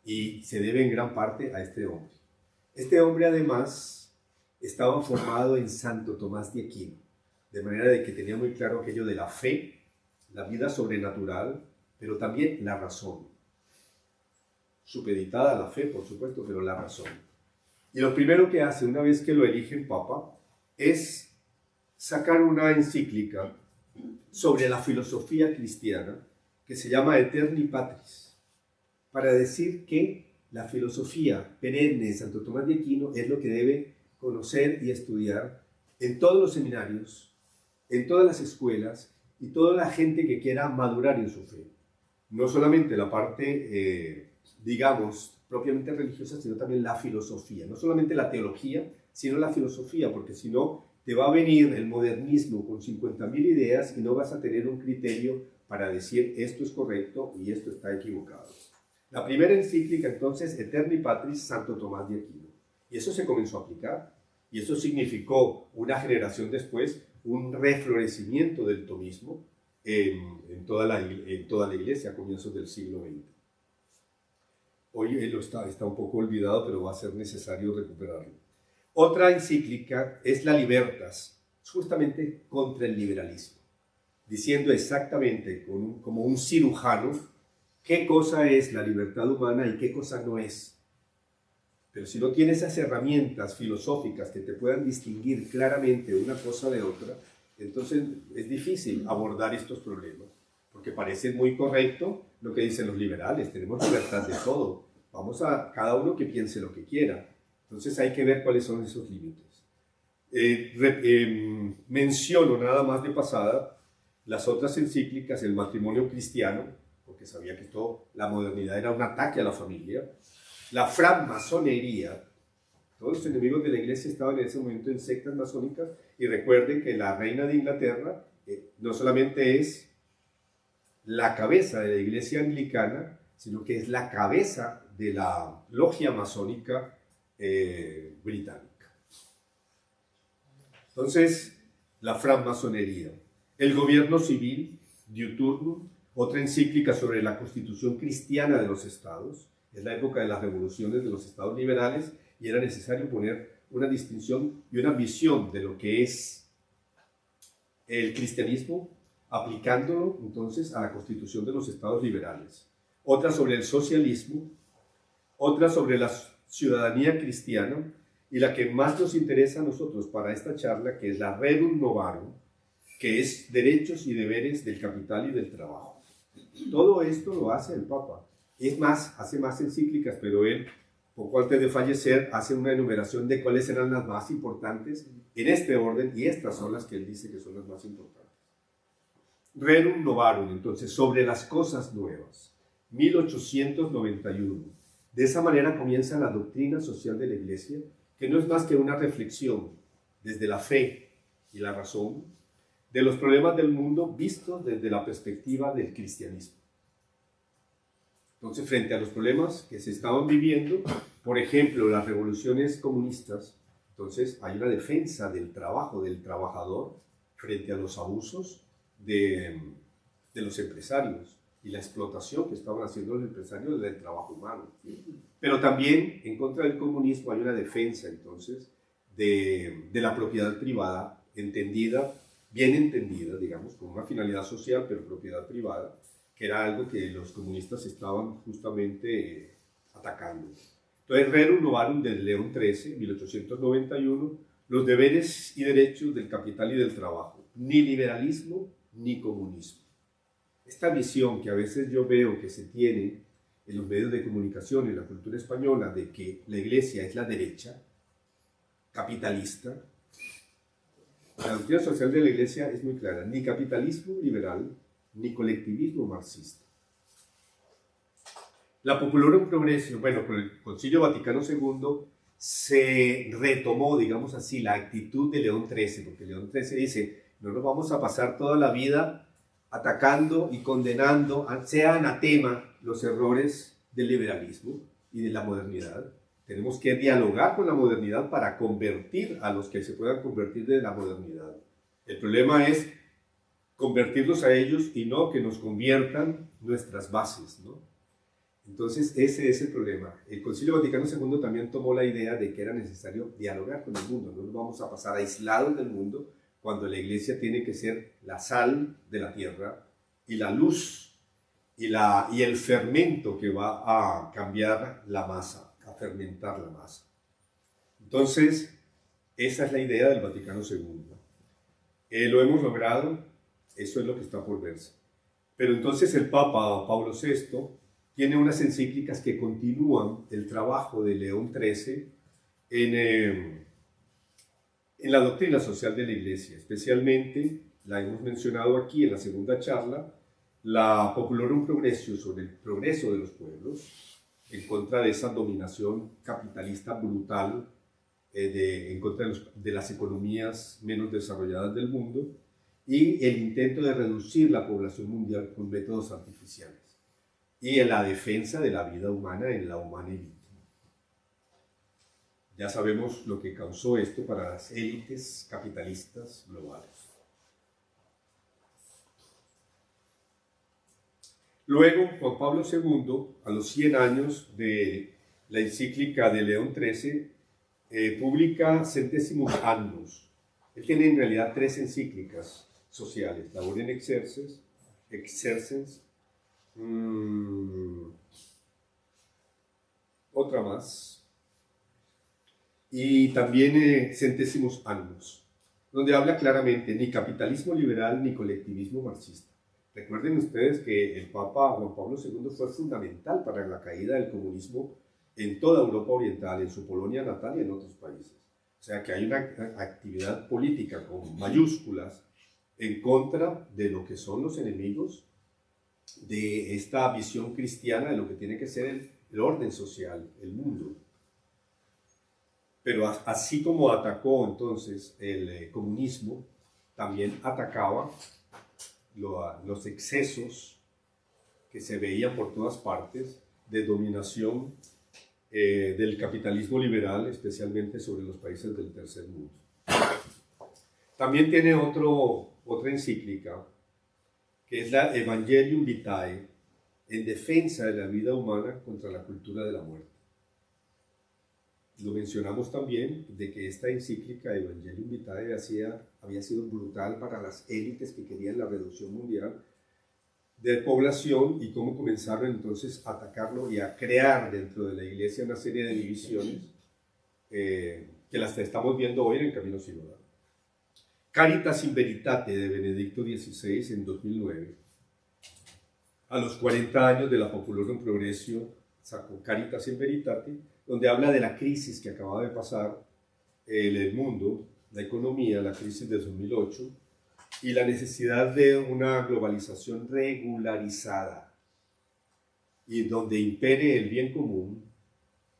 y se debe en gran parte a este hombre. Este hombre además estaba formado en Santo Tomás de Aquino, de manera de que tenía muy claro aquello de la fe, la vida sobrenatural, pero también la razón. Supeditada a la fe, por supuesto, pero la razón. Y lo primero que hace una vez que lo eligen papa es sacar una encíclica sobre la filosofía cristiana que se llama Eterni Patris, para decir que la filosofía perenne de Santo Tomás de Aquino es lo que debe conocer y estudiar en todos los seminarios, en todas las escuelas y toda la gente que quiera madurar en su fe. No solamente la parte, digamos, propiamente religiosa, sino también la filosofía. No solamente la teología, sino la filosofía, porque si no, te va a venir el modernismo con 50.000 ideas y no vas a tener un criterio para decir esto es correcto y esto está equivocado. La primera encíclica, entonces, Eterni Patris, Santo Tomás de Aquino. Y eso se comenzó a aplicar. Y eso significó, una generación después, un reflorecimiento del tomismo en toda la Iglesia a comienzos del siglo XX. Hoy él está un poco olvidado, pero va a ser necesario recuperarlo. Otra encíclica es la Libertas, justamente contra el liberalismo, diciendo exactamente como un cirujano qué cosa es la libertad humana y qué cosa no es. Pero si no tienes esas herramientas filosóficas que te puedan distinguir claramente una cosa de otra, entonces es difícil abordar estos problemas, porque parece muy correcto lo que dicen los liberales, tenemos libertad de todo, vamos a cada uno que piense lo que quiera. Entonces hay que ver cuáles son esos límites. Menciono nada más de pasada las otras encíclicas, el matrimonio cristiano, porque sabía que la modernidad era un ataque a la familia, la francmasonería. Todos los enemigos de la iglesia estaban en ese momento en sectas masónicas, y recuerden que la reina de Inglaterra no solamente es la cabeza de la iglesia anglicana, sino que es la cabeza de la logia masónica británica. Entonces, la francmasonería, el gobierno civil, Diuturnum, otra encíclica sobre la constitución cristiana de los estados. Es la época de las revoluciones de los estados liberales y era necesario poner una distinción y una visión de lo que es el cristianismo, aplicándolo entonces a la constitución de los estados liberales. Otra sobre el socialismo, otra sobre la ciudadanía cristiana, y la que más nos interesa a nosotros para esta charla, que es la Rerum Novarum, que es derechos y deberes del capital y del trabajo. Todo esto lo hace el Papa. Es más, hace más encíclicas, pero él, poco antes de fallecer, hace una enumeración de cuáles eran las más importantes en este orden, y estas son las que él dice que son las más importantes. Rerum Novarum, entonces, sobre las cosas nuevas, 1891. De esa manera comienza la doctrina social de la Iglesia, que no es más que una reflexión desde la fe y la razón de los problemas del mundo vistos desde la perspectiva del cristianismo. Entonces, frente a los problemas que se estaban viviendo, por ejemplo, las revoluciones comunistas, entonces hay una defensa del trabajo, del trabajador, frente a los abusos de los empresarios y la explotación que estaban haciendo los empresarios del trabajo humano. Pero también en contra del comunismo hay una defensa, entonces, de la propiedad privada, entendida, bien entendida, digamos, con una finalidad social, pero propiedad privada, que era algo que los comunistas estaban justamente atacando. Entonces, Rerum Novarum de León XIII, 1891, los deberes y derechos del capital y del trabajo, ni liberalismo ni comunismo. Esta visión que a veces yo veo que se tiene en los medios de comunicación, en la cultura española, de que la Iglesia es la derecha, capitalista, la doctrina social de la Iglesia es muy clara, ni capitalismo liberal, ni colectivismo marxista. La Populorum Progressio, bueno, con el Concilio Vaticano II se retomó, digamos así, la actitud de León XIII, porque León XIII dice, no nos vamos a pasar toda la vida atacando y condenando, sea anatema, los errores del liberalismo y de la modernidad. Tenemos que dialogar con la modernidad para convertir a los que se puedan convertir de la modernidad. El problema es convertirlos a ellos y no que nos conviertan nuestras bases, ¿no? Entonces ese es el problema. El Concilio Vaticano II también tomó la idea de que era necesario dialogar con el mundo. No nos vamos a pasar aislados del mundo cuando la Iglesia tiene que ser la sal de la tierra y la luz y el fermento que va a cambiar la masa, a fermentar la masa. Entonces, esa es la idea del Vaticano II. Lo hemos logrado, eso es lo que está por verse. Pero entonces el Papa Pablo VI tiene unas encíclicas que continúan el trabajo de León XIII en la doctrina social de la Iglesia, especialmente, la hemos mencionado aquí en la segunda charla, la Populorum Progressio sobre el progreso de los pueblos, en contra de esa dominación capitalista brutal, en contra de las economías menos desarrolladas del mundo, y el intento de reducir la población mundial con métodos artificiales, y en la defensa de la vida humana en la humana élite. Ya sabemos lo que causó esto para las élites capitalistas globales. Luego, Juan Pablo II, a los 100 años de la encíclica de León XIII, publica Centésimos Annus. Él tiene en realidad 3 encíclicas sociales: Laborem Exercens, otra más, y también Centésimos Annus, donde habla claramente ni capitalismo liberal ni colectivismo marxista. Recuerden ustedes que el Papa Juan Pablo II fue fundamental para la caída del comunismo en toda Europa Oriental, en su Polonia natal y en otros países. O sea que hay una actividad política con mayúsculas en contra de lo que son los enemigos de esta visión cristiana de lo que tiene que ser el orden social, el mundo. Pero así como atacó entonces el comunismo, también atacaba los excesos que se veían por todas partes de dominación del capitalismo liberal, especialmente sobre los países del tercer mundo. También tiene otra encíclica, que es la Evangelium Vitae, en defensa de la vida humana contra la cultura de la muerte. Lo mencionamos también, de que esta encíclica Evangelium Vitae había sido brutal para las élites que querían la reducción mundial de población, y cómo comenzaron entonces a atacarlo y a crear dentro de la Iglesia una serie de divisiones que las estamos viendo hoy en el camino sinodal. Caritas in Veritate de Benedicto XVI en 2009. A los 40 años de la Populorum Progressio sacó Caritas in Veritate, donde habla de la crisis que acababa de pasar el mundo, la economía, la crisis de 2008, y la necesidad de una globalización regularizada, y donde impere el bien común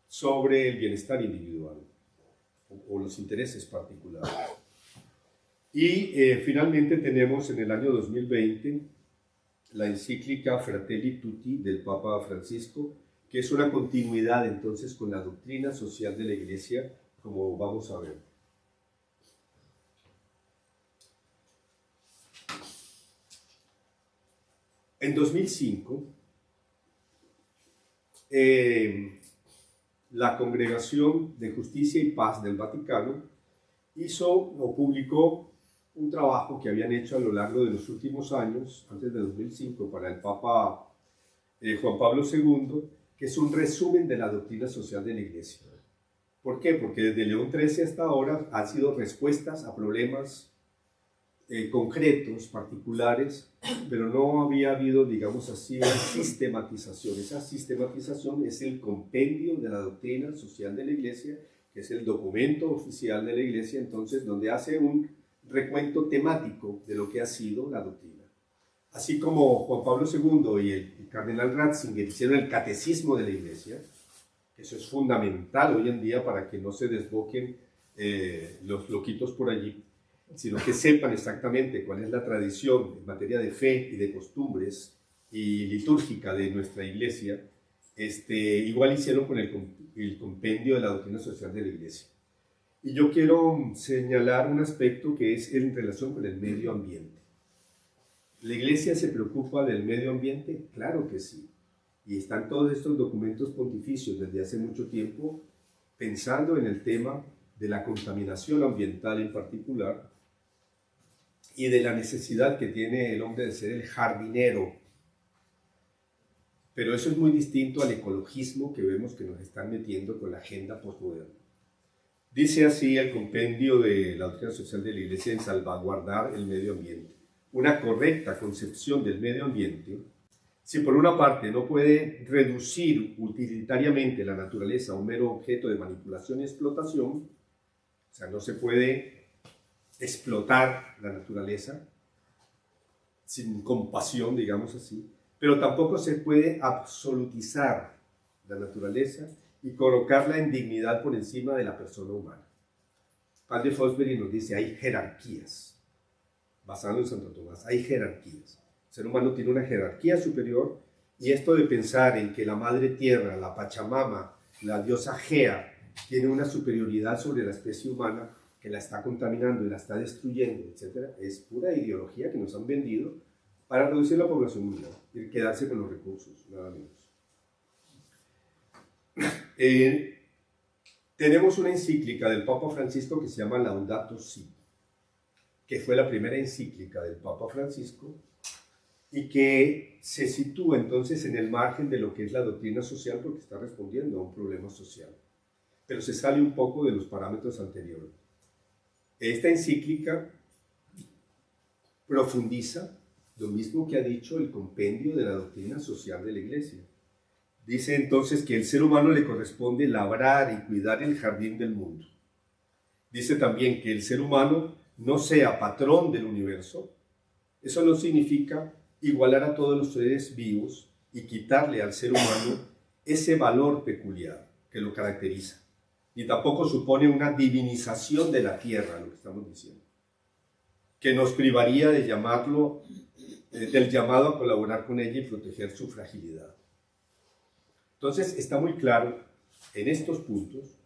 sobre el bienestar individual o los intereses particulares. Y finalmente tenemos en el año 2020 la encíclica Fratelli Tutti del Papa Francisco, que es una continuidad entonces con la doctrina social de la Iglesia, como vamos a ver. En 2005, la Congregación de Justicia y Paz del Vaticano hizo o publicó un trabajo que habían hecho a lo largo de los últimos años, antes de 2005, para el Papa Juan Pablo II, que es un resumen de la doctrina social de la Iglesia. ¿Por qué? Porque desde León XIII hasta ahora han sido respuestas a problemas concretos, particulares, pero no había habido, digamos así, una sistematización. Esa sistematización es el compendio de la doctrina social de la Iglesia, que es el documento oficial de la Iglesia, entonces, donde hace un recuento temático de lo que ha sido la doctrina. Así como Juan Pablo II y el cardenal Ratzinger hicieron el catecismo de la Iglesia, eso es fundamental hoy en día para que no se desboquen los loquitos por allí, sino que sepan exactamente cuál es la tradición en materia de fe y de costumbres y litúrgica de nuestra Iglesia. Igual hicieron con el compendio de la doctrina social de la Iglesia. Y yo quiero señalar un aspecto que es en relación con el medio ambiente. ¿La Iglesia se preocupa del medio ambiente? Claro que sí. Y están todos estos documentos pontificios desde hace mucho tiempo pensando en el tema de la contaminación ambiental en particular, y de la necesidad que tiene el hombre de ser el jardinero. Pero eso es muy distinto al ecologismo que vemos que nos están metiendo con la agenda postmoderna. Dice así el compendio de la doctrina social de la Iglesia en salvaguardar el medio ambiente. Una correcta concepción del medio ambiente, si por una parte no puede reducir utilitariamente la naturaleza a un mero objeto de manipulación y explotación, o sea, no se puede explotar la naturaleza sin compasión, digamos así, pero tampoco se puede absolutizar la naturaleza y colocarla en dignidad por encima de la persona humana. Padre Fosbury nos dice, hay jerarquías, basado en Santo Tomás, hay jerarquías. El ser humano tiene una jerarquía superior y esto de pensar en que la Madre Tierra, la Pachamama, la diosa Gea, tiene una superioridad sobre la especie humana que la está contaminando y la está destruyendo, etc., es pura ideología que nos han vendido para reducir la población mundial y quedarse con los recursos, nada menos. Tenemos una encíclica del Papa Francisco que se llama Laudato Si, que fue la primera encíclica del Papa Francisco y que se sitúa entonces en el margen de lo que es la doctrina social porque está respondiendo a un problema social, pero se sale un poco de los parámetros anteriores. Esta encíclica profundiza lo mismo que ha dicho el compendio de la doctrina social de la Iglesia. Dice entonces que al ser humano le corresponde labrar y cuidar el jardín del mundo. Dice también que el ser humano no sea patrón del universo. Eso no significa igualar a todos los seres vivos y quitarle al ser humano ese valor peculiar que lo caracteriza. Ni tampoco supone una divinización de la tierra, lo que estamos diciendo, que nos privaría de llamarlo, del llamado a colaborar con ella y proteger su fragilidad. Entonces está muy claro en estos puntos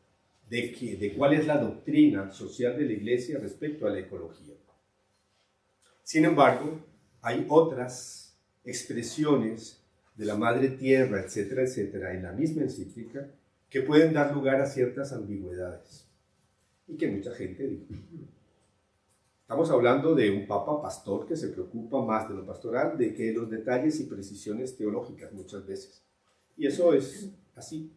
de cuál es la doctrina social de la Iglesia respecto a la ecología. Sin embargo, hay otras expresiones de la Madre Tierra, etcétera, etcétera, en la misma encíclica que pueden dar lugar a ciertas ambigüedades y que mucha gente dice. Estamos hablando de un papa pastor que se preocupa más de lo pastoral de que de los detalles y precisiones teológicas muchas veces. Y eso es así.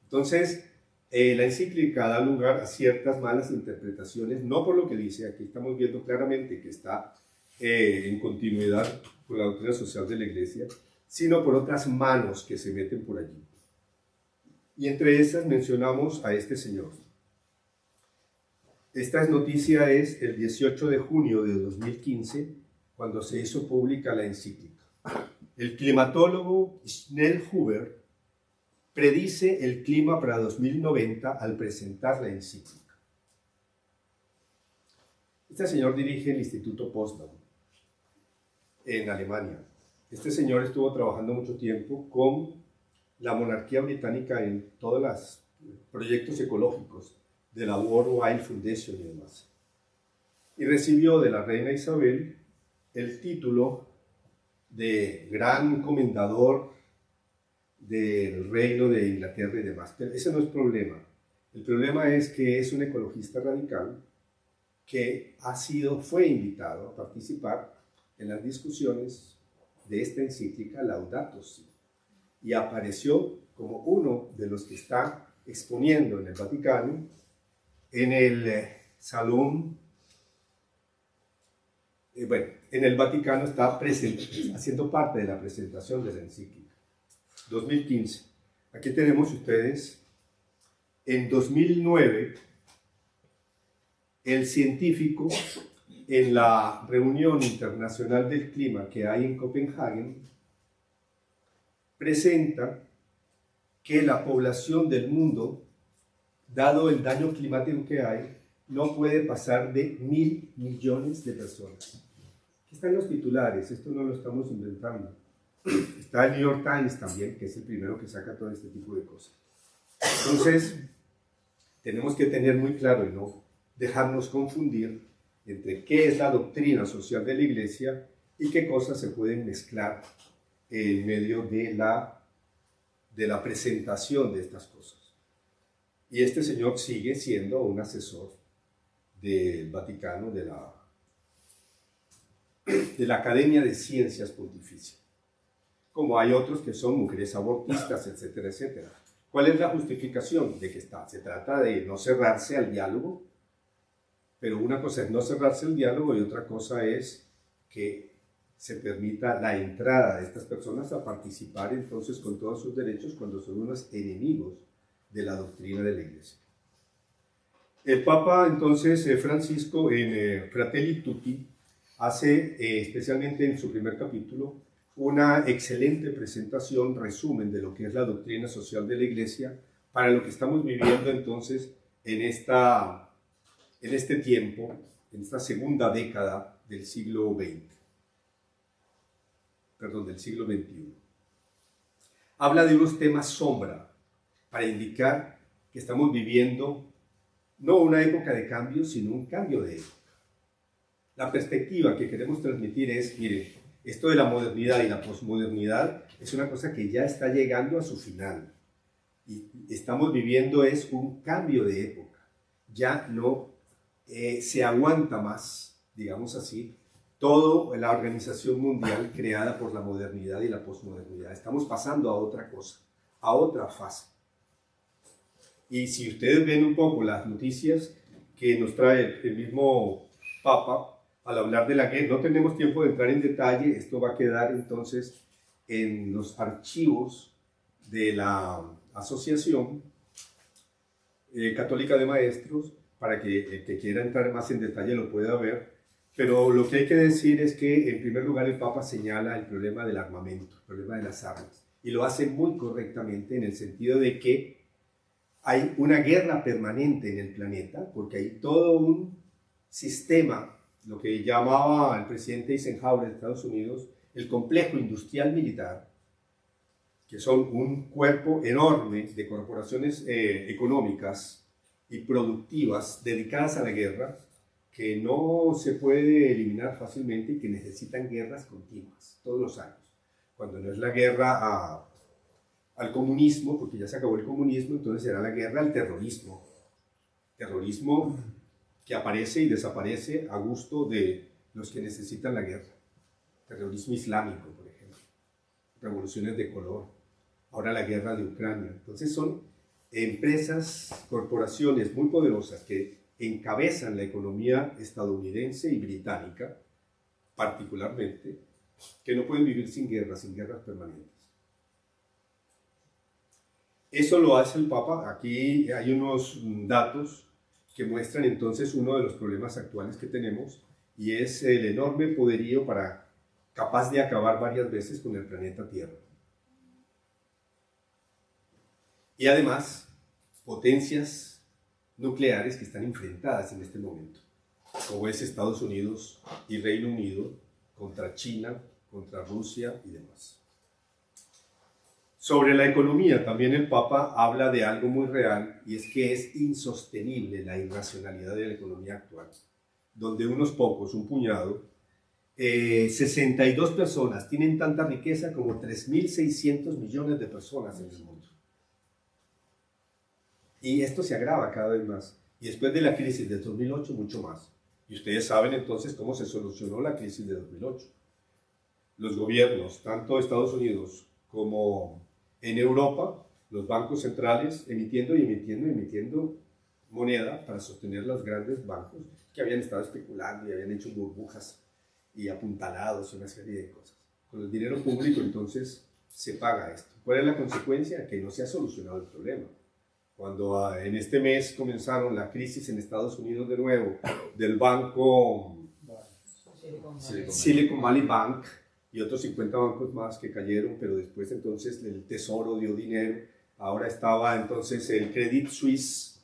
Entonces, la encíclica da lugar a ciertas malas interpretaciones, no por lo que dice, aquí estamos viendo claramente que está en continuidad con la doctrina social de la Iglesia, sino por otras manos que se meten por allí. Y entre esas mencionamos a este señor. Esta noticia es el 18 de junio de 2015, cuando se hizo pública la encíclica. El climatólogo Schnell Huber predice el clima para 2090 al presentar la encíclica. Este señor dirige el Instituto Potsdam en Alemania. Este señor estuvo trabajando mucho tiempo con la monarquía británica en todos los proyectos ecológicos de la World Wildlife Foundation y demás. Y recibió de la reina Isabel el título de gran comendador del reino de Inglaterra y demás. Pero ese no es problema. El problema es que es un ecologista radical que fue invitado a participar en las discusiones de esta encíclica Laudato Si y apareció como uno de los que está exponiendo en el Vaticano, en el salón, en el Vaticano está haciendo parte de la presentación de la encíclica. 2015. Aquí tenemos ustedes, en 2009, el científico en la reunión internacional del clima que hay en Copenhague, presenta que la población del mundo, dado el daño climático que hay, no puede pasar de 1.000 millones de personas. Aquí están los titulares, esto no lo estamos inventando. Está el New York Times también, que es el primero que saca todo este tipo de cosas. Entonces, tenemos que tener muy claro y no dejarnos confundir entre qué es la doctrina social de la Iglesia y qué cosas se pueden mezclar en medio de la presentación de estas cosas. Y este señor sigue siendo un asesor del Vaticano, de la de la Academia de Ciencias Pontificia, como hay otros que son mujeres abortistas, etcétera, etcétera. ¿Cuál es la justificación? De que se trata de no cerrarse al diálogo, pero una cosa es no cerrarse al diálogo y otra cosa es que se permita la entrada de estas personas a participar entonces con todos sus derechos cuando son unos enemigos de la doctrina de la Iglesia. El Papa entonces Francisco en Fratelli Tutti hace especialmente en su primer capítulo una excelente presentación, resumen de lo que es la doctrina social de la Iglesia para lo que estamos viviendo entonces en este tiempo, en esta segunda década del siglo XX. Perdón, del siglo XXI. Habla de unos temas sombra para indicar que estamos viviendo no una época de cambio, sino un cambio de época. La perspectiva que queremos transmitir es, mire, esto de la modernidad y la posmodernidad es una cosa que ya está llegando a su final. Y estamos viviendo es un cambio de época. Ya no se aguanta más, digamos así, toda la organización mundial creada por la modernidad y la posmodernidad. Estamos pasando a otra cosa, a otra fase. Y si ustedes ven un poco las noticias que nos trae el mismo Papa al hablar de la guerra, no tenemos tiempo de entrar en detalle, esto va a quedar entonces en los archivos de la Asociación Católica de Maestros, para que el que quiera entrar más en detalle lo pueda ver. Pero lo que hay que decir es que, en primer lugar, el Papa señala el problema del armamento, el problema de las armas, y lo hace muy correctamente en el sentido de que hay una guerra permanente en el planeta, porque hay todo un sistema, lo que llamaba el presidente Eisenhower de Estados Unidos, el complejo industrial militar, que son un cuerpo enorme de corporaciones económicas y productivas dedicadas a la guerra, que no se puede eliminar fácilmente y que necesitan guerras continuas, todos los años. Cuando no es la guerra al comunismo, porque ya se acabó el comunismo, entonces será la guerra al terrorismo. Terrorismo que aparece y desaparece a gusto de los que necesitan la guerra. Terrorismo islámico, por ejemplo. Revoluciones de color. Ahora la guerra de Ucrania. Entonces son empresas, corporaciones muy poderosas que encabezan la economía estadounidense y británica, particularmente, que no pueden vivir sin guerras permanentes. Eso lo hace el Papa. Aquí hay unos datos que muestran entonces uno de los problemas actuales que tenemos, y es el enorme poderío capaz de acabar varias veces con el planeta Tierra. Y además, potencias nucleares que están enfrentadas en este momento, como es Estados Unidos y Reino Unido contra China, contra Rusia y demás. Sobre la economía, también el Papa habla de algo muy real, y es que es insostenible la irracionalidad de la economía actual, donde unos pocos, un puñado, 62 personas tienen tanta riqueza como 3.600 millones de personas en el mundo. Y esto se agrava cada vez más. Y después de la crisis de 2008, mucho más. Y ustedes saben entonces cómo se solucionó la crisis de 2008. Los gobiernos, tanto de Estados Unidos como en Europa, los bancos centrales emitiendo moneda para sostener los grandes bancos que habían estado especulando y habían hecho burbujas y apuntalados y una serie de cosas. Con el dinero público entonces se paga esto. ¿Cuál es la consecuencia? Que no se ha solucionado el problema. Cuando en este mes comenzaron la crisis en Estados Unidos de nuevo, del banco Silicon Valley Bank y otros 50 bancos más que cayeron, pero después entonces el Tesoro dio dinero. Ahora estaba entonces el Credit Suisse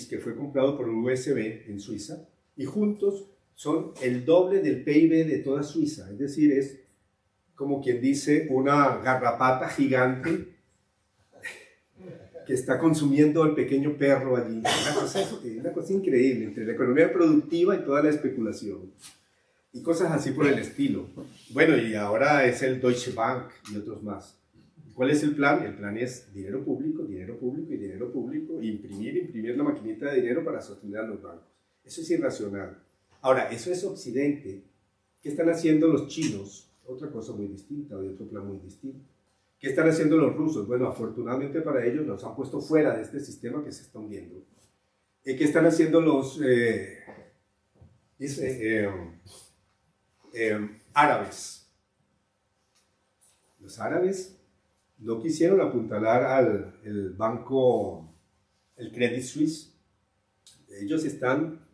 que fue comprado por USB en Suiza, y juntos son el doble del PIB de toda Suiza. Es decir, es como quien dice una garrapata gigante que está consumiendo al pequeño perro allí. Una cosa increíble entre la economía productiva y toda la especulación. Y cosas así por el estilo. Bueno, y ahora es el Deutsche Bank y otros más. ¿Cuál es el plan? El plan es dinero público y dinero público, imprimir la maquinita de dinero para sostener a los bancos. Eso es irracional. Ahora, eso es Occidente. ¿Qué están haciendo los chinos? Otra cosa muy distinta, de otro plan muy distinto. ¿Qué están haciendo los rusos? Bueno, afortunadamente para ellos nos han puesto fuera de este sistema que se está hundiendo. ¿Qué están haciendo los árabes? Los árabes no quisieron apuntalar al banco, el Credit Suisse. Ellos están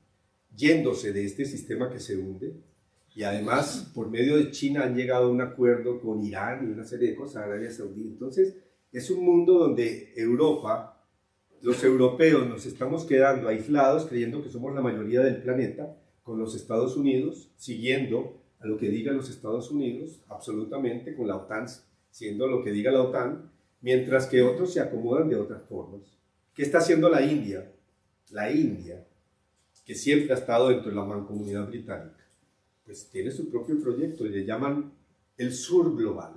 yéndose de este sistema que se hunde, y además por medio de China han llegado a un acuerdo con Irán y una serie de cosas, Arabia Saudí. Entonces es un mundo donde Europa, los europeos nos estamos quedando aislados creyendo que somos la mayoría del planeta, con los Estados Unidos siguiendo a lo que diga los Estados Unidos, absolutamente, con la OTAN siendo lo que diga la OTAN, mientras que otros se acomodan de otras formas. ¿Qué está haciendo la India? La India, que siempre ha estado dentro de la mancomunidad británica, pues tiene su propio proyecto y le llaman el Sur Global.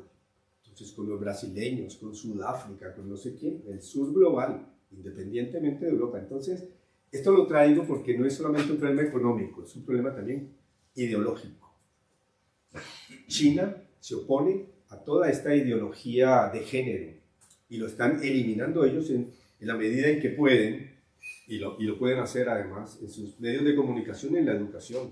Entonces, con los brasileños, con Sudáfrica, con no sé quién, el Sur Global, independientemente de Europa. Entonces, esto lo traigo porque no es solamente un problema económico, es un problema también ideológico. China se opone a toda esta ideología de género y lo están eliminando ellos en la medida en que pueden, y lo pueden hacer además en sus medios de comunicación y en la educación.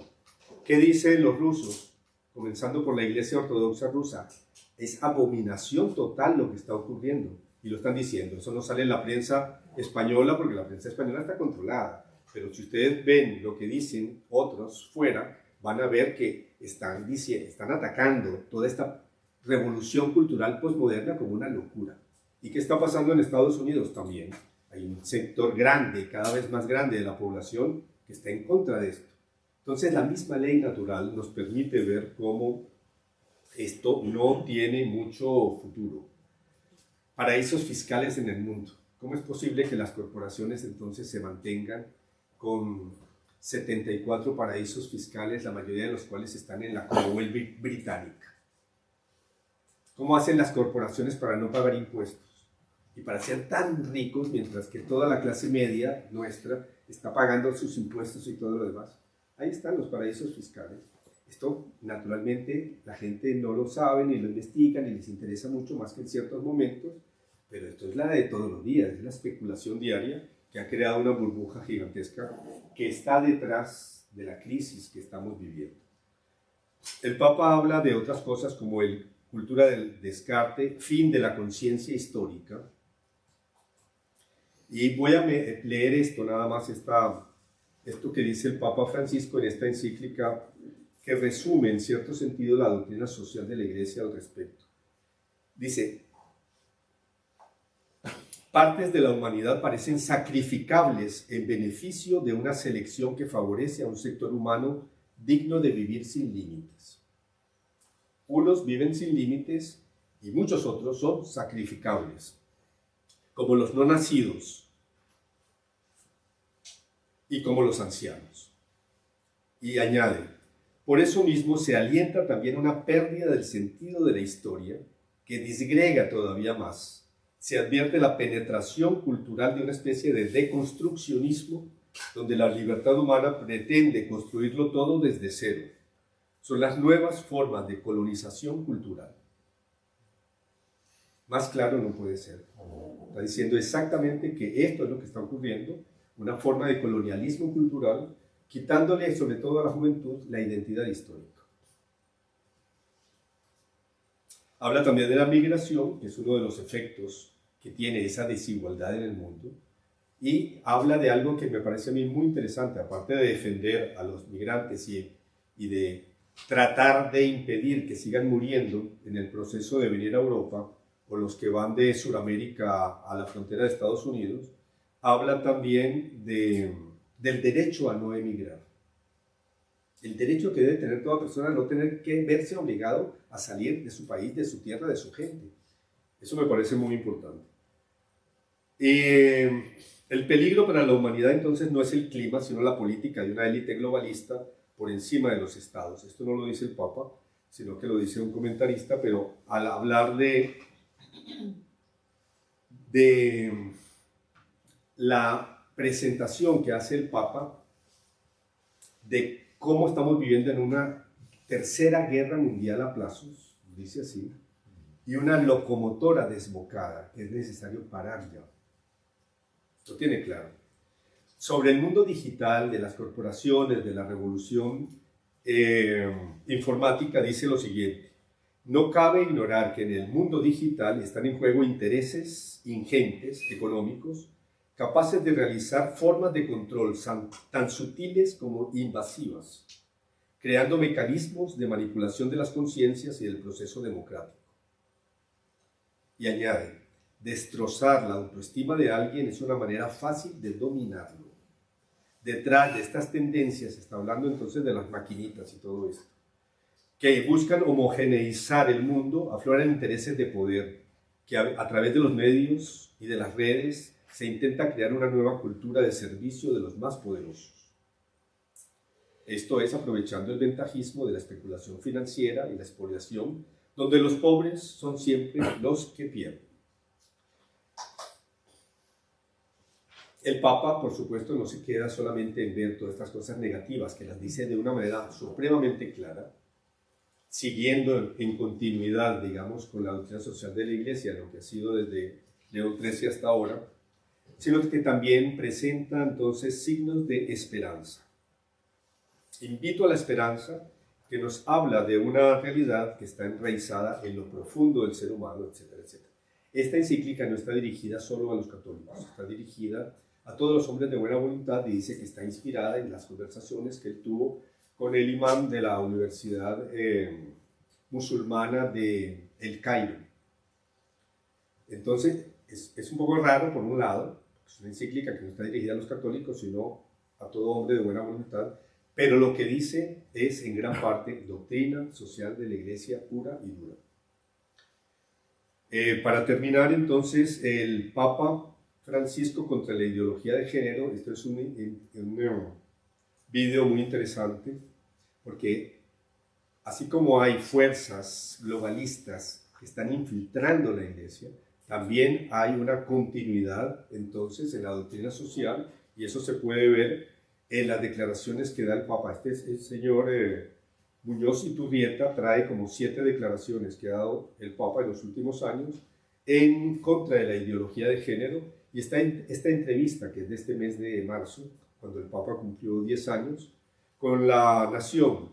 ¿Qué dicen los rusos? Comenzando por la Iglesia Ortodoxa rusa. Es abominación total lo que está ocurriendo. Y lo están diciendo. Eso no sale en la prensa española porque la prensa española está controlada. Pero si ustedes ven lo que dicen otros fuera, van a ver que están atacando toda esta revolución cultural posmoderna como una locura. ¿Y qué está pasando en Estados Unidos también? Hay un sector grande, cada vez más grande de la población que está en contra de esto. Entonces, la misma ley natural nos permite ver cómo esto no tiene mucho futuro. Paraísos fiscales en el mundo. ¿Cómo es posible que las corporaciones entonces se mantengan con 74 paraísos fiscales, la mayoría de los cuales están en la Commonwealth británica? ¿Cómo hacen las corporaciones para no pagar impuestos y para ser tan ricos mientras que toda la clase media nuestra está pagando sus impuestos y todo lo demás? Ahí están los paraísos fiscales. Esto, naturalmente, la gente no lo sabe, ni lo investiga, ni les interesa mucho más que en ciertos momentos, pero esto es la de todos los días, es la especulación diaria que ha creado una burbuja gigantesca que está detrás de la crisis que estamos viviendo. El Papa habla de otras cosas como el cultura del descarte, fin de la conciencia histórica. Y voy a leer esto, nada más esto que dice el Papa Francisco en esta encíclica que resume en cierto sentido la doctrina social de la Iglesia al respecto. Dice: partes de la humanidad parecen sacrificables en beneficio de una selección que favorece a un sector humano digno de vivir sin límites. Unos viven sin límites y muchos otros son sacrificables, como los no nacidos y como los ancianos. Y añade: por eso mismo se alienta también una pérdida del sentido de la historia que disgrega todavía más. Se advierte la penetración cultural de una especie de deconstruccionismo donde la libertad humana pretende construirlo todo desde cero. Son las nuevas formas de colonización cultural. Más claro no puede ser. Está diciendo exactamente que esto es lo que está ocurriendo, una forma de colonialismo cultural, quitándole sobre todo a la juventud la identidad histórica. Habla también de la migración, que es uno de los efectos que tiene esa desigualdad en el mundo, y habla de algo que me parece a mí muy interesante, aparte de defender a los migrantes y de tratar de impedir que sigan muriendo en el proceso de venir a Europa, o los que van de Sudamérica a la frontera de Estados Unidos. Habla también del derecho a no emigrar. El derecho que debe tener toda persona a no tener que verse obligado a salir de su país, de su tierra, de su gente. Eso me parece muy importante. El peligro para la humanidad entonces no es el clima, sino la política de una élite globalista por encima de los estados. Esto no lo dice el Papa, sino que lo dice un comentarista, pero al hablar de la presentación que hace el Papa de cómo estamos viviendo en una tercera guerra mundial a plazos, dice así, y una locomotora desbocada, que es necesario parar ya. Lo tiene claro. Sobre el mundo digital, de las corporaciones, de la revolución informática, dice lo siguiente: no cabe ignorar que en el mundo digital están en juego intereses ingentes económicos capaces de realizar formas de control tan sutiles como invasivas, creando mecanismos de manipulación de las conciencias y del proceso democrático. Y añade: destrozar la autoestima de alguien es una manera fácil de dominarlo. Detrás de estas tendencias, está hablando entonces de las maquinitas y todo esto, que buscan homogeneizar el mundo, afloran intereses de poder, que a través de los medios y de las redes se intenta crear una nueva cultura de servicio de los más poderosos. Esto es aprovechando el ventajismo de la especulación financiera y la expoliación, donde los pobres son siempre los que pierden. El Papa, por supuesto, no se queda solamente en ver todas estas cosas negativas, que las dice de una manera supremamente clara, siguiendo en continuidad, digamos, con la doctrina social de la Iglesia, lo que ha sido desde León XIII hasta ahora, sino que también presenta entonces signos de esperanza. Invito a la esperanza, que nos habla de una realidad que está enraizada en lo profundo del ser humano, etcétera, etcétera. Esta encíclica no está dirigida solo a los católicos, está dirigida a todos los hombres de buena voluntad, y dice que está inspirada en las conversaciones que él tuvo con el imán de la Universidad musulmana de El Cairo. Entonces, es un poco raro, por un lado, es una encíclica que no está dirigida a los católicos, sino a todo hombre de buena voluntad, pero lo que dice es en gran parte doctrina social de la Iglesia pura y dura. Para terminar, entonces, el Papa Francisco contra la ideología de género. Esto es un video muy interesante, porque así como hay fuerzas globalistas que están infiltrando la Iglesia, también hay una continuidad entonces en la doctrina social, y eso se puede ver en las declaraciones que da el Papa. El señor Muñoz Iturrieta trae como 7 declaraciones que ha dado el Papa en los últimos años en contra de la ideología de género, y esta entrevista, que es de este mes de marzo, cuando el Papa cumplió 10 años, con La Nación,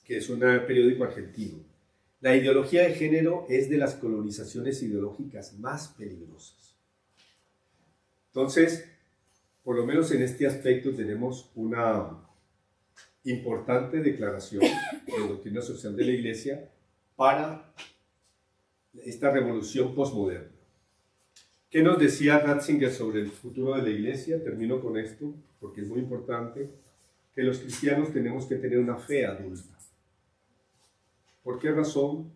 que es un periódico argentino. La ideología de género es de las colonizaciones ideológicas más peligrosas. Entonces, por lo menos en este aspecto tenemos una importante declaración de doctrina social de la Iglesia para esta revolución posmoderna. ¿Qué nos decía Ratzinger sobre el futuro de la Iglesia? Termino con esto, porque es muy importante, que los cristianos tenemos que tener una fe adulta. ¿Por qué razón?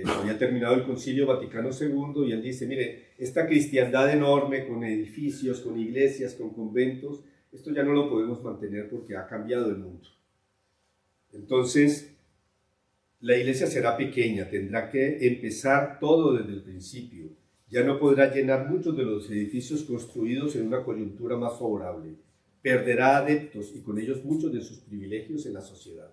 Había terminado el Concilio Vaticano II y él dice, mire, esta cristiandad enorme con edificios, con iglesias, con conventos, esto ya no lo podemos mantener porque ha cambiado el mundo. Entonces, la Iglesia será pequeña, tendrá que empezar todo desde el principio. Ya no podrá llenar muchos de los edificios construidos en una coyuntura más favorable. Perderá adeptos y con ellos muchos de sus privilegios en la sociedad.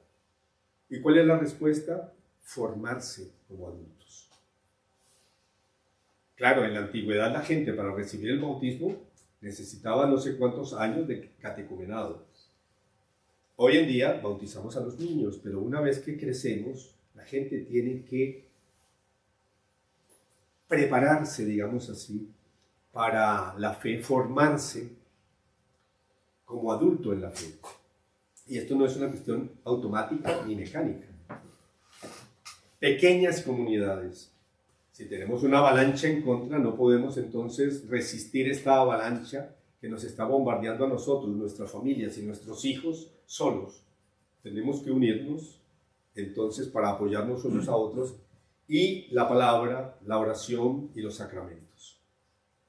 ¿Y cuál es la respuesta? Formarse como adultos. Claro, en la antigüedad la gente para recibir el bautismo necesitaba no sé cuántos años de catecumenado. Hoy en día bautizamos a los niños, pero una vez que crecemos, la gente tiene que prepararse, digamos así, para la fe, formarse como adulto en la fe. Y esto no es una cuestión automática ni mecánica. Pequeñas comunidades. Si tenemos una avalancha en contra, no podemos entonces resistir esta avalancha que nos está bombardeando a nosotros, nuestras familias y nuestros hijos solos. Tenemos que unirnos entonces para apoyarnos unos a otros, y la palabra, la oración y los sacramentos.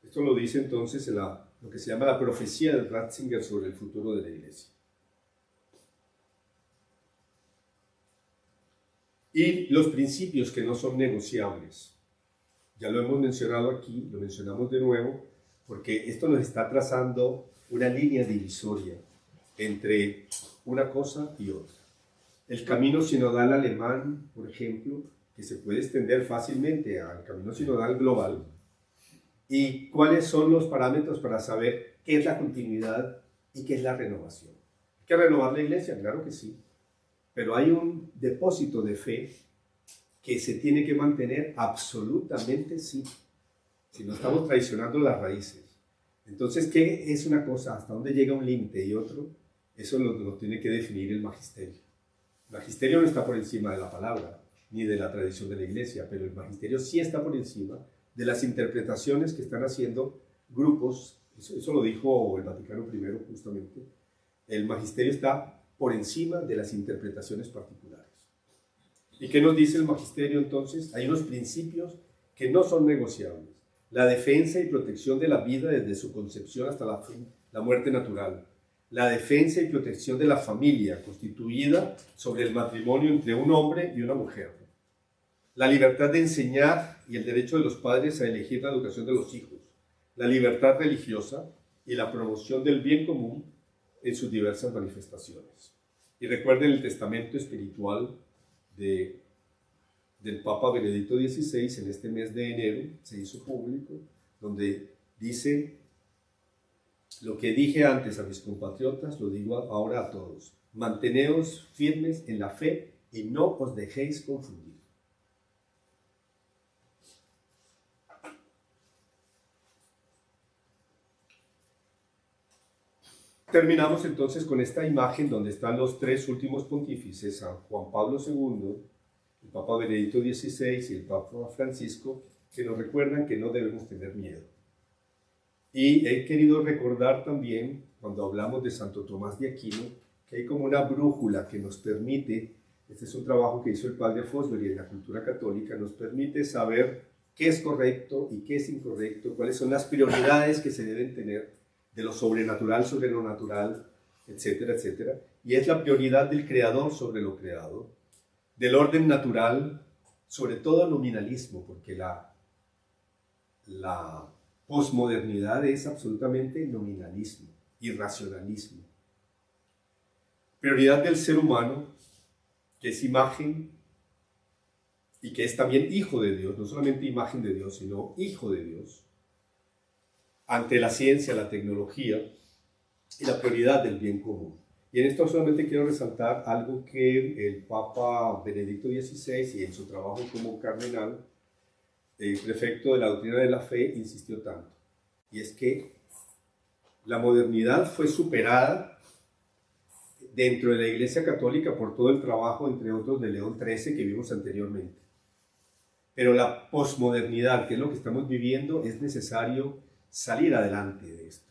Esto lo dice entonces en lo que se llama la profecía de Ratzinger sobre el futuro de la Iglesia. Y los principios que no son negociables. Ya lo hemos mencionado aquí, lo mencionamos de nuevo, porque esto nos está trazando una línea divisoria entre una cosa y otra. El camino sinodal alemán, por ejemplo, que se puede extender fácilmente al camino sinodal global. ¿Y cuáles son los parámetros para saber qué es la continuidad y qué es la renovación? ¿Hay que renovar la iglesia? Claro que sí. Pero hay un depósito de fe que se tiene que mantener absolutamente sí. Si no estamos traicionando las raíces. Entonces, ¿qué es una cosa? ¿Hasta dónde llega un límite y otro? Eso lo tiene que definir el magisterio. El magisterio no está por encima de la palabra, ni de la tradición de la iglesia, pero el magisterio sí está por encima de las interpretaciones que están haciendo grupos. Eso lo dijo el Vaticano I justamente. El magisterio está por encima de las interpretaciones particulares. ¿Y qué nos dice el magisterio entonces? Hay unos principios que no son negociables. La defensa y protección de la vida desde su concepción hasta la muerte natural. La defensa y protección de la familia constituida sobre el matrimonio entre un hombre y una mujer. La libertad de enseñar y el derecho de los padres a elegir la educación de los hijos. La libertad religiosa y la promoción del bien común en sus diversas manifestaciones. Y recuerden el testamento espiritual del Papa Benedicto XVI en este mes de enero, se hizo público, donde dice: lo que dije antes a mis compatriotas, lo digo ahora a todos. Manteneos firmes en la fe y no os dejéis confundir. Terminamos entonces con esta imagen donde están los tres últimos pontífices, San Juan Pablo II, el Papa Benedicto XVI y el Papa Francisco, que nos recuerdan que no debemos tener miedo. Y he querido recordar también, cuando hablamos de Santo Tomás de Aquino, que hay como una brújula que nos permite, este es un trabajo que hizo el padre Fosbury en la cultura católica, nos permite saber qué es correcto y qué es incorrecto, cuáles son las prioridades que se deben tener de lo sobrenatural sobre lo natural, etcétera, etcétera. Y es la prioridad del creador sobre lo creado, del orden natural, sobre todo el nominalismo, porque la posmodernidad es absolutamente nominalismo, irracionalismo. Prioridad del ser humano, que es imagen y que es también hijo de Dios, no solamente imagen de Dios, sino hijo de Dios, ante la ciencia, la tecnología y la prioridad del bien común. Y en esto solamente quiero resaltar algo que el Papa Benedicto XVI, y en su trabajo como cardenal, prefecto de la doctrina de la fe, insistió tanto. Y es que la modernidad fue superada dentro de la Iglesia Católica por todo el trabajo, entre otros, de León XIII que vimos anteriormente. Pero la posmodernidad, que es lo que estamos viviendo, es necesario salir adelante de esto.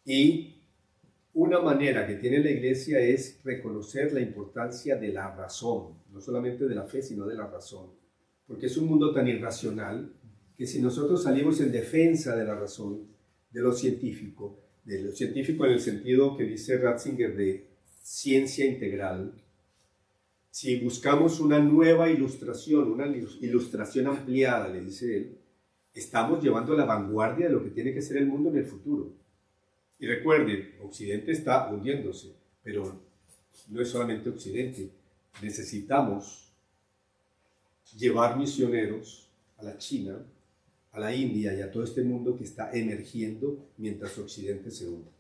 Y una manera que tiene la Iglesia es reconocer la importancia de la razón, no solamente de la fe, sino de la razón. Porque es un mundo tan irracional que si nosotros salimos en defensa de la razón, de lo científico en el sentido que dice Ratzinger de ciencia integral, si buscamos una nueva ilustración, una ilustración ampliada, le dice él, estamos llevando a la vanguardia de lo que tiene que ser el mundo en el futuro. Y recuerden, Occidente está hundiéndose, pero no es solamente Occidente. Necesitamos llevar misioneros a la China, a la India y a todo este mundo que está emergiendo mientras Occidente se hunde.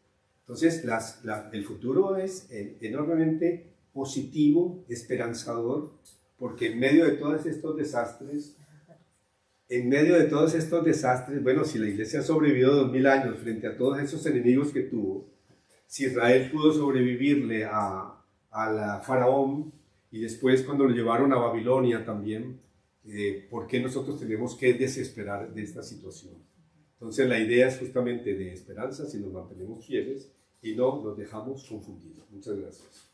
Entonces, el futuro es enormemente positivo, esperanzador, porque en medio de todos estos desastres, bueno, si la Iglesia ha sobrevivido 2000 años frente a todos esos enemigos que tuvo, si Israel pudo sobrevivirle al faraón y después cuando lo llevaron a Babilonia también, ¿por qué nosotros tenemos que desesperar de esta situación? Entonces la idea es justamente de esperanza si nos mantenemos fieles y no nos dejamos confundidos. Muchas gracias.